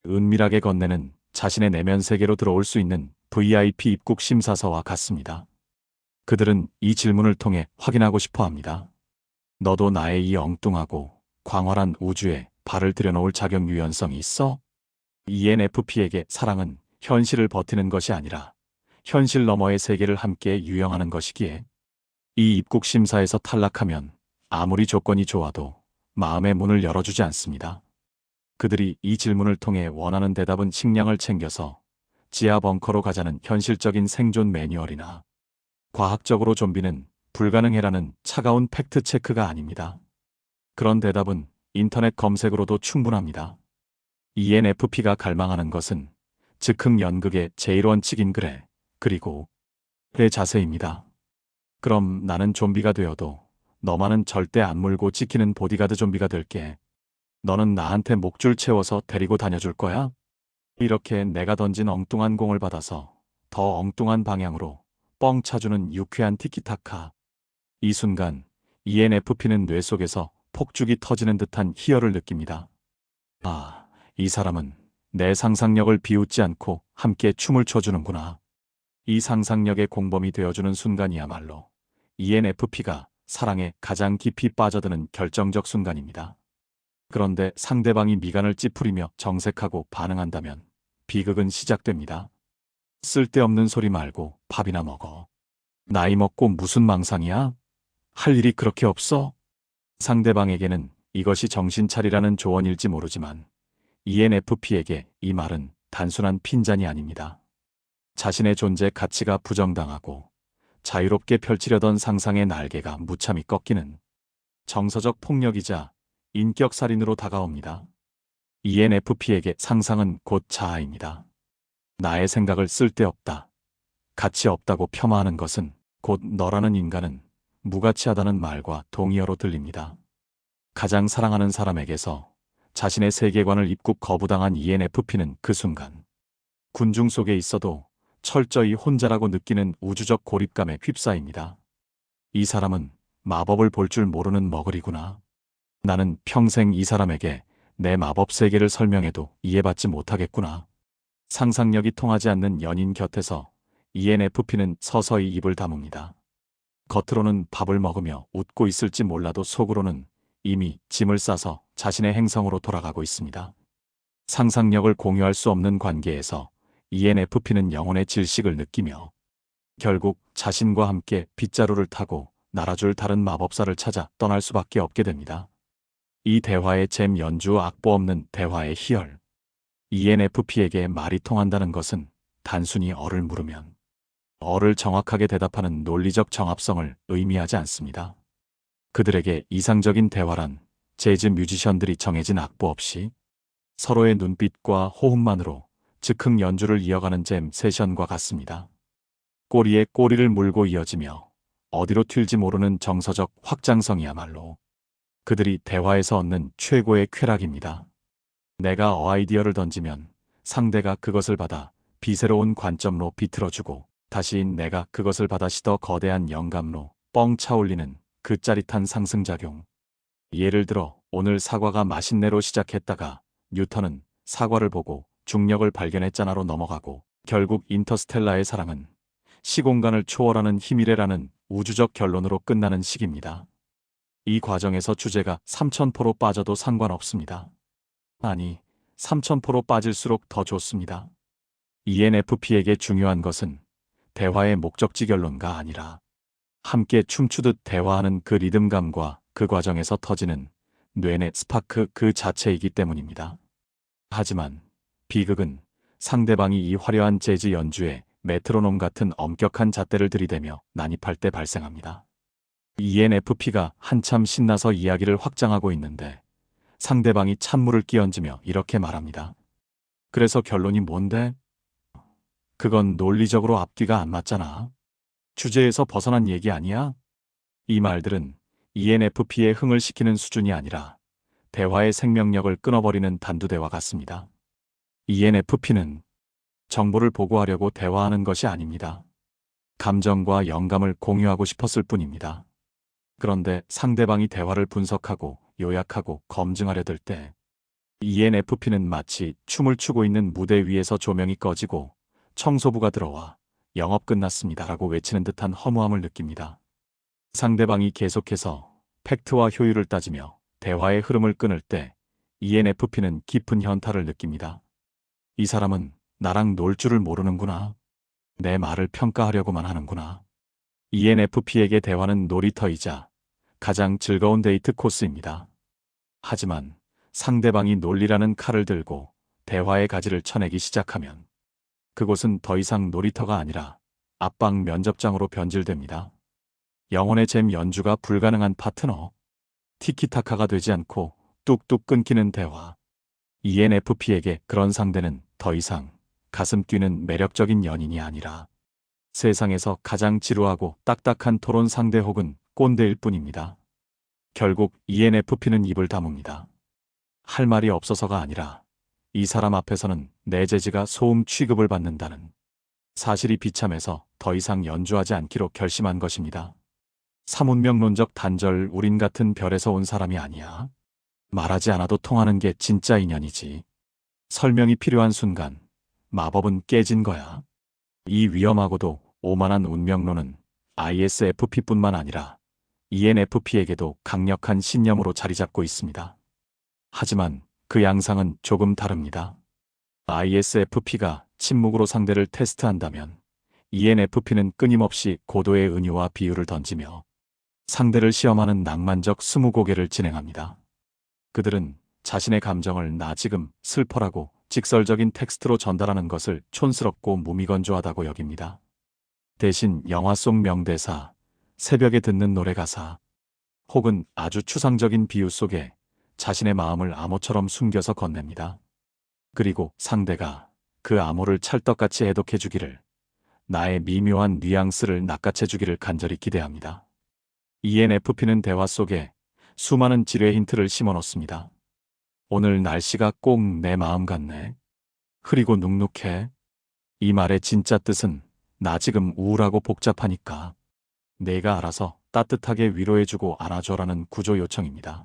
은밀하게 건네는 자신의 내면 세계로 들어올 수 있는 VIP 입국 심사서와 같습니다. 그들은 이 질문을 통해 확인하고 싶어 합니다. 너도 나의 이 엉뚱하고 광활한 우주에 발을 들여놓을 자격 유연성이 있어? ENFP에게 사랑은 현실을 버티는 것이 아니라 현실 너머의 세계를 함께 유영하는 것이기에 이 입국 심사에서 탈락하면 아무리 조건이 좋아도 마음의 문을 열어주지 않습니다. 그들이 이 질문을 통해 원하는 대답은 식량을 챙겨서 지하 벙커로 가자는 현실적인 생존 매뉴얼이나 과학적으로 좀비는 불가능해라는 차가운 팩트 체크가 아닙니다. 그런 대답은 인터넷 검색으로도 충분합니다. ENFP가 갈망하는 것은 즉흥 연극의 제1원칙인 그래, 그리고 의 자세입니다. 그럼 나는 좀비가 되어도 너만은 절대 안 물고 지키는 보디가드 좀비가 될게. 너는 나한테 목줄 채워서 데리고 다녀줄 거야? 이렇게 내가 던진 엉뚱한 공을 받아서 더 엉뚱한 방향으로 뻥 차주는 유쾌한 티키타카. 이 순간 ENFP는 뇌 속에서 폭죽이 터지는 듯한 희열을 느낍니다. 아, 이 사람은 내 상상력을 비웃지 않고 함께 춤을 춰주는구나. 이 상상력의 공범이 되어주는 순간이야말로 ENFP가 사랑에 가장 깊이 빠져드는 결정적 순간입니다. 그런데 상대방이 미간을 찌푸리며 정색하고 반응한다면 비극은 시작됩니다. 쓸데없는 소리 말고 밥이나 먹어. 나이 먹고 무슨 망상이야? 할 일이 그렇게 없어? 상대방에게는 이것이 정신 차리라는 조언일지 모르지만 ENFP에게 이 말은 단순한 핀잔이 아닙니다. 자신의 존재 가치가 부정당하고 자유롭게 펼치려던 상상의 날개가 무참히 꺾이는 정서적 폭력이자 인격살인으로 다가옵니다. ENFP에게 상상은 곧 자아입니다. 나의 생각을 쓸데없다, 가치 없다고 폄하하는 것은 곧 너라는 인간은 무가치하다는 말과 동의어로 들립니다. 가장 사랑하는 사람에게서 자신의 세계관을 입국 거부당한 ENFP는 그 순간 군중 속에 있어도 철저히 혼자라고 느끼는 우주적 고립감에 휩싸입니다. 이 사람은 마법을 볼 줄 모르는 머글이구나. 나는 평생 이 사람에게 내 마법 세계를 설명해도 이해받지 못하겠구나. 상상력이 통하지 않는 연인 곁에서 ENFP는 서서히 입을 다뭅니다. 겉으로는 밥을 먹으며 웃고 있을지 몰라도 속으로는 이미 짐을 싸서 자신의 행성으로 돌아가고 있습니다. 상상력을 공유할 수 없는 관계에서 ENFP는 영혼의 질식을 느끼며 결국 자신과 함께 빗자루를 타고 날아줄 다른 마법사를 찾아 떠날 수밖에 없게 됩니다. 이 대화의 잼 연주 악보 없는 대화의 희열. ENFP에게 말이 통한다는 것은 단순히 어를 물으면 어를 정확하게 대답하는 논리적 정합성을 의미하지 않습니다. 그들에게 이상적인 대화란 재즈 뮤지션들이 정해진 악보 없이 서로의 눈빛과 호흡만으로 즉흥 연주를 이어가는 잼 세션과 같습니다. 꼬리에 꼬리를 물고 이어지며 어디로 튈지 모르는 정서적 확장성이야말로 그들이 대화에서 얻는 최고의 쾌락입니다. 내가 아이디어를 던지면 상대가 그것을 받아 비새로운 관점로 비틀어주고 다시 내가 그것을 받아시 더 거대한 영감로 뻥 차올리는 그 짜릿한 상승작용. 예를 들어 오늘 사과가 맛있네로 시작했다가 뉴턴은 사과를 보고 중력을 발견했잖아로 넘어가고 결국 인터스텔라의 사랑은 시공간을 초월하는 힘이래라는 우주적 결론으로 끝나는 식입니다. 이 과정에서 주제가 3000%로 빠져도 상관없습니다. 아니, 3000%로 빠질수록 더 좋습니다. ENFP에게 중요한 것은 대화의 목적지 결론가 아니라 함께 춤추듯 대화하는 그 리듬감과 그 과정에서 터지는 뇌의 스파크 그 자체이기 때문입니다. 하지만 비극은 상대방이 이 화려한 재즈 연주에 메트로놈 같은 엄격한 잣대를 들이대며 난입할 때 발생합니다. ENFP가 한참 신나서 이야기를 확장하고 있는데 상대방이 찬물을 끼얹으며 이렇게 말합니다. 그래서 결론이 뭔데? 그건 논리적으로 앞뒤가 안 맞잖아. 주제에서 벗어난 얘기 아니야? 이 말들은 ENFP의 흥을 시키는 수준이 아니라 대화의 생명력을 끊어버리는 단두대와 같습니다. ENFP는 정보를 보고하려고 대화하는 것이 아닙니다. 감정과 영감을 공유하고 싶었을 뿐입니다. 그런데 상대방이 대화를 분석하고 요약하고 검증하려 들 때 ENFP는 마치 춤을 추고 있는 무대 위에서 조명이 꺼지고 청소부가 들어와 영업 끝났습니다라고 외치는 듯한 허무함을 느낍니다. 상대방이 계속해서 팩트와 효율을 따지며 대화의 흐름을 끊을 때 ENFP는 깊은 현타를 느낍니다. 이 사람은 나랑 놀 줄을 모르는구나. 내 말을 평가하려고만 하는구나. ENFP에게 대화는 놀이터이자 가장 즐거운 데이트 코스입니다. 하지만 상대방이 논리라는 칼을 들고 대화의 가지를 쳐내기 시작하면 그곳은 더 이상 놀이터가 아니라 압박 면접장으로 변질됩니다. 영혼의 잼 연주가 불가능한 파트너, 티키타카가 되지 않고 뚝뚝 끊기는 대화. ENFP에게 그런 상대는 더 이상 가슴 뛰는 매력적인 연인이 아니라 세상에서 가장 지루하고 딱딱한 토론 상대 혹은 꼰대일 뿐입니다. 결국 ENFP는 입을 다뭅니다. 할 말이 없어서가 아니라 이 사람 앞에서는 내 재지가 소음 취급을 받는다는 사실이 비참해서 더 이상 연주하지 않기로 결심한 것입니다. 사문명론적 단절 우린 같은 별에서 온 사람이 아니야. 말하지 않아도 통하는 게 진짜 인연이지. 설명이 필요한 순간 마법은 깨진 거야. 이 위험하고도 오만한 운명론은 ISFP뿐만 아니라 ENFP에게도 강력한 신념으로 자리 잡고 있습니다. 하지만 그 양상은 조금 다릅니다. ISFP가 침묵으로 상대를 테스트한다면 ENFP는 끊임없이 고도의 은유와 비유를 던지며 상대를 시험하는 낭만적 스무고개를 진행합니다. 그들은 자신의 감정을 나 지금 슬퍼라고 직설적인 텍스트로 전달하는 것을 촌스럽고 무미건조하다고 여깁니다. 대신 영화 속 명대사, 새벽에 듣는 노래 가사, 혹은 아주 추상적인 비유 속에 자신의 마음을 암호처럼 숨겨서 건넵니다. 그리고 상대가 그 암호를 찰떡같이 해독해 주기를, 나의 미묘한 뉘앙스를 낚아채 주기를 간절히 기대합니다. ENFP는 대화 속에 수많은 지뢰 힌트를 심어 놓습니다. 오늘 날씨가 꼭 내 마음 같네. 흐리고 눅눅해. 이 말의 진짜 뜻은 나 지금 우울하고 복잡하니까 내가 알아서 따뜻하게 위로해주고 안아줘라는 구조 요청입니다.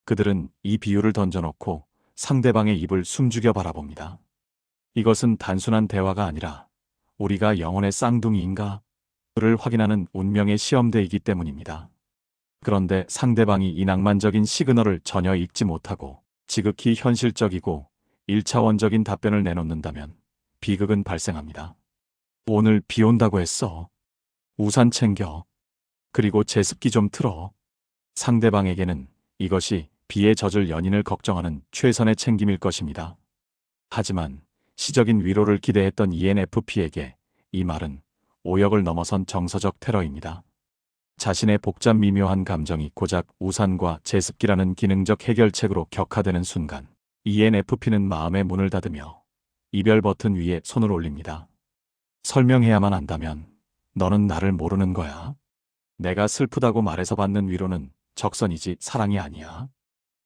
그들은 이 비유를 던져놓고 상대방의 입을 숨죽여 바라봅니다. 이것은 단순한 대화가 아니라 우리가 영혼의 쌍둥이인가? 를 확인하는 운명의 시험대이기 때문입니다. 그런데 상대방이 이 낭만적인 시그널을 전혀 읽지 못하고 지극히 현실적이고 1차원적인 답변을 내놓는다면 비극은 발생합니다. 오늘 비 온다고 했어. 우산 챙겨. 그리고 제습기 좀 틀어. 상대방에게는 이것이 비에 젖을 연인을 걱정하는 최선의 챙김일 것입니다. 하지만 시적인 위로를 기대했던 ENFP에게 이 말은 오역을 넘어선 정서적 테러입니다. 자신의 복잡 미묘한 감정이 고작 우산과 제습기라는 기능적 해결책으로 격화되는 순간 ENFP는 마음의 문을 닫으며 이별 버튼 위에 손을 올립니다. 설명해야만 한다면 너는 나를 모르는 거야. 내가 슬프다고 말해서 받는 위로는 적선이지 사랑이 아니야.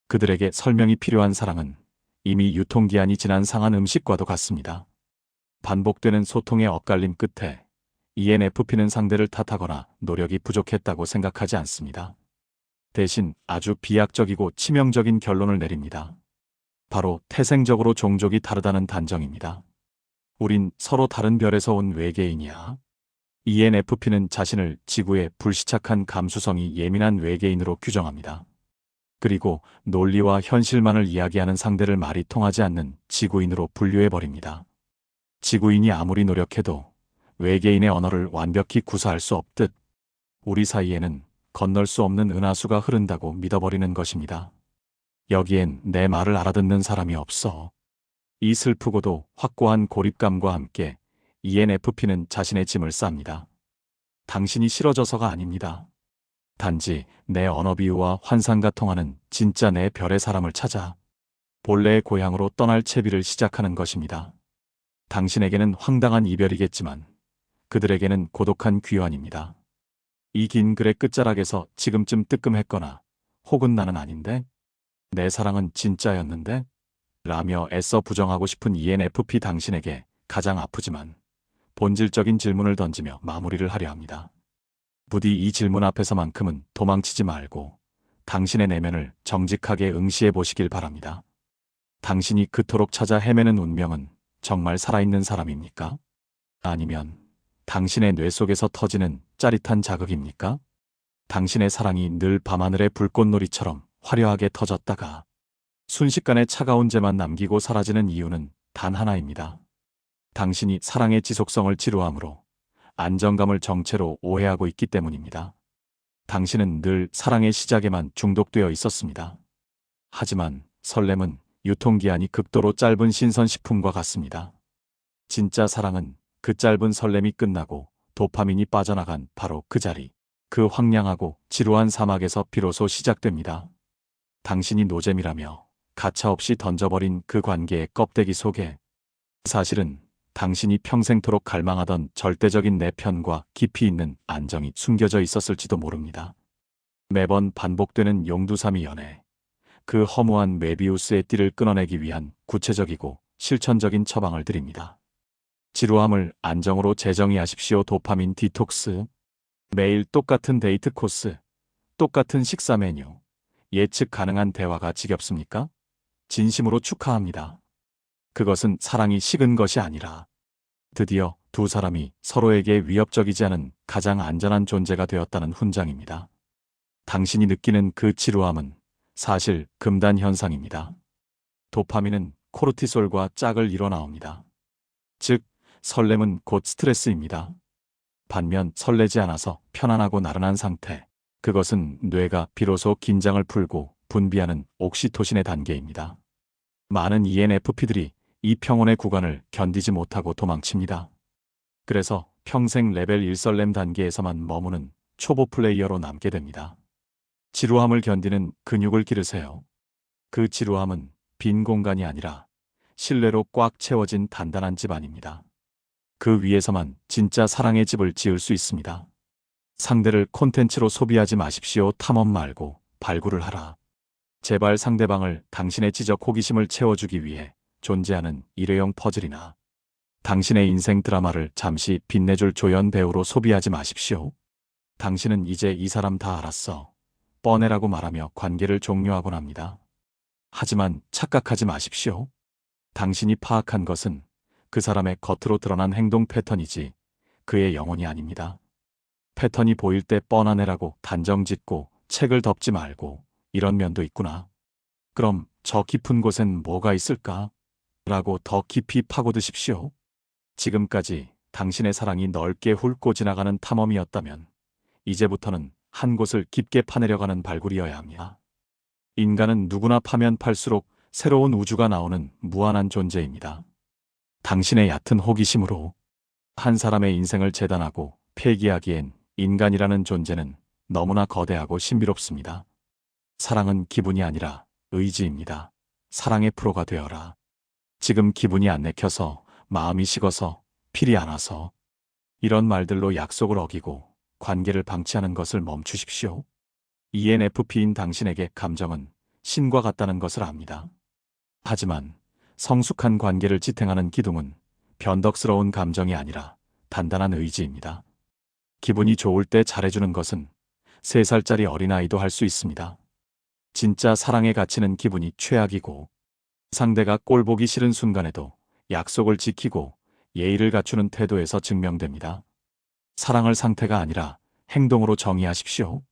그들에게 설명이 필요한 사랑은 이미 유통기한이 지난 상한 음식과도 같습니다. 반복되는 소통의 엇갈림 끝에 ENFP는 상대를 탓하거나 노력이 부족했다고 생각하지 않습니다. 대신 아주 비약적이고 치명적인 결론을 내립니다. 바로 태생적으로 종족이 다르다는 단정입니다. 우린 서로 다른 별에서 온 외계인이야. ENFP는 자신을 지구의 불시착한 감수성이 예민한 외계인으로 규정합니다. 그리고 논리와 현실만을 이야기하는 상대를 말이 통하지 않는 지구인으로 분류해버립니다. 지구인이 아무리 노력해도 외계인의 언어를 완벽히 구사할 수 없듯 우리 사이에는 건널 수 없는 은하수가 흐른다고 믿어버리는 것입니다. 여기엔 내 말을 알아듣는 사람이 없어. 이 슬프고도 확고한 고립감과 함께 ENFP는 자신의 짐을 쌉니다. 당신이 싫어져서가 아닙니다. 단지 내 언어 비유와 환상과 통하는 진짜 내 별의 사람을 찾아 본래의 고향으로 떠날 채비를 시작하는 것입니다. 당신에게는 황당한 이별이겠지만 그들에게는 고독한 귀환입니다. 이 긴 글의 끝자락에서 지금쯤 뜨끔했거나 혹은 나는 아닌데? 내 사랑은 진짜였는데? 라며 애써 부정하고 싶은 ENFP 당신에게 가장 아프지만 본질적인 질문을 던지며 마무리를 하려 합니다. 부디 이 질문 앞에서만큼은 도망치지 말고 당신의 내면을 정직하게 응시해 보시길 바랍니다. 당신이 그토록 찾아 헤매는 운명은 정말 살아있는 사람입니까? 아니면 당신의 뇌 속에서 터지는 짜릿한 자극입니까? 당신의 사랑이 늘 밤하늘의 불꽃놀이처럼 화려하게 터졌다가 순식간에 차가운 재만 남기고 사라지는 이유는 단 하나입니다. 당신이 사랑의 지속성을 지루함으로 안정감을 정체로 오해하고 있기 때문입니다. 당신은 늘 사랑의 시작에만 중독되어 있었습니다. 하지만 설렘은 유통기한이 극도로 짧은 신선식품과 같습니다. 진짜 사랑은 그 짧은 설렘이 끝나고 도파민이 빠져나간 바로 그 자리, 그 황량하고 지루한 사막에서 비로소 시작됩니다. 당신이 노잼이라며 가차없이 던져버린 그 관계의 껍데기 속에 사실은 당신이 평생토록 갈망하던 절대적인 내 편과 깊이 있는 안정이 숨겨져 있었을지도 모릅니다. 매번 반복되는 용두사미 연애, 그 허무한 메비우스의 띠를 끊어내기 위한 구체적이고 실천적인 처방을 드립니다. 지루함을 안정으로 재정의하십시오. 도파민 디톡스. 매일 똑같은 데이트 코스, 똑같은 식사 메뉴, 예측 가능한 대화가 지겹습니까? 진심으로 축하합니다. 그것은 사랑이 식은 것이 아니라 드디어 두 사람이 서로에게 위협적이지 않은 가장 안전한 존재가 되었다는 훈장입니다. 당신이 느끼는 그 지루함은 사실 금단 현상입니다. 도파민은 코르티솔과 짝을 이뤄 나옵니다. 즉, 설렘은 곧 스트레스입니다. 반면 설레지 않아서 편안하고 나른한 상태, 그것은 뇌가 비로소 긴장을 풀고 분비하는 옥시토신의 단계입니다. 많은 ENFP들이 이 평온의 구간을 견디지 못하고 도망칩니다. 그래서 평생 레벨 1 설렘 단계에서만 머무는 초보 플레이어로 남게 됩니다. 지루함을 견디는 근육을 기르세요. 그 지루함은 빈 공간이 아니라 신뢰로 꽉 채워진 단단한 집 아닙니다. 그 위에서만 진짜 사랑의 집을 지을 수 있습니다. 상대를 콘텐츠로 소비하지 마십시오. 탐험 말고 발굴을 하라. 제발 상대방을 당신의 지적 호기심을 채워주기 위해 존재하는 일회용 퍼즐이나 당신의 인생 드라마를 잠시 빛내줄 조연 배우로 소비하지 마십시오. 당신은 이제 이 사람 다 알았어. 뻔해라고 말하며 관계를 종료하곤 합니다. 하지만 착각하지 마십시오. 당신이 파악한 것은 그 사람의 겉으로 드러난 행동 패턴이지 그의 영혼이 아닙니다. 패턴이 보일 때 뻔하네라고 단정 짓고 책을 덮지 말고 이런 면도 있구나. 그럼 저 깊은 곳엔 뭐가 있을까? 라고 더 깊이 파고드십시오. 지금까지 당신의 사랑이 넓게 훑고 지나가는 탐험이었다면 이제부터는 한 곳을 깊게 파내려가는 발굴이어야 합니다. 인간은 누구나 파면 팔수록 새로운 우주가 나오는 무한한 존재입니다. 당신의 얕은 호기심으로 한 사람의 인생을 재단하고 폐기하기엔 인간이라는 존재는 너무나 거대하고 신비롭습니다. 사랑은 기분이 아니라 의지입니다. 사랑의 프로가 되어라. 지금 기분이 안 내켜서, 마음이 식어서, 필이 안 와서 이런 말들로 약속을 어기고 관계를 방치하는 것을 멈추십시오. ENFP인 당신에게 감정은 신과 같다는 것을 압니다. 하지만 성숙한 관계를 지탱하는 기둥은 변덕스러운 감정이 아니라 단단한 의지입니다. 기분이 좋을 때 잘해주는 것은 3살짜리 어린아이도 할 수 있습니다. 진짜 사랑의 가치는 기분이 최악이고 상대가 꼴보기 싫은 순간에도 약속을 지키고 예의를 갖추는 태도에서 증명됩니다. 사랑을 상태가 아니라 행동으로 정의하십시오.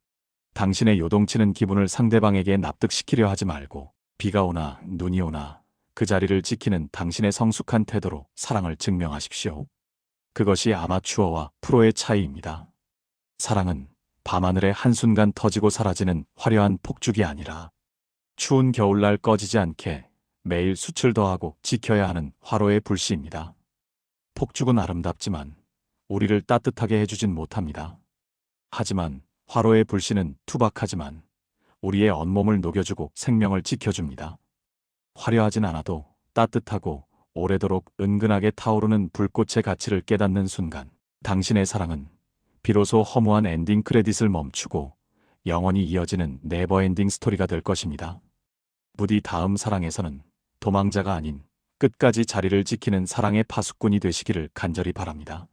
당신의 요동치는 기분을 상대방에게 납득시키려 하지 말고 비가 오나 눈이 오나 그 자리를 지키는 당신의 성숙한 태도로 사랑을 증명하십시오. 그것이 아마추어와 프로의 차이입니다. 사랑은 밤하늘의 한순간 터지고 사라지는 화려한 폭죽이 아니라 추운 겨울날 꺼지지 않게 매일 숯을 더하고 지켜야 하는 화로의 불씨입니다. 폭죽은 아름답지만 우리를 따뜻하게 해주진 못합니다. 하지만 화로의 불씨는 투박하지만 우리의 온몸을 녹여주고 생명을 지켜줍니다. 화려하진 않아도 따뜻하고 오래도록 은근하게 타오르는 불꽃의 가치를 깨닫는 순간 당신의 사랑은 비로소 허무한 엔딩 크레딧을 멈추고 영원히 이어지는 네버엔딩 스토리가 될 것입니다. 부디 다음 사랑에서는 도망자가 아닌 끝까지 자리를 지키는 사랑의 파수꾼이 되시기를 간절히 바랍니다.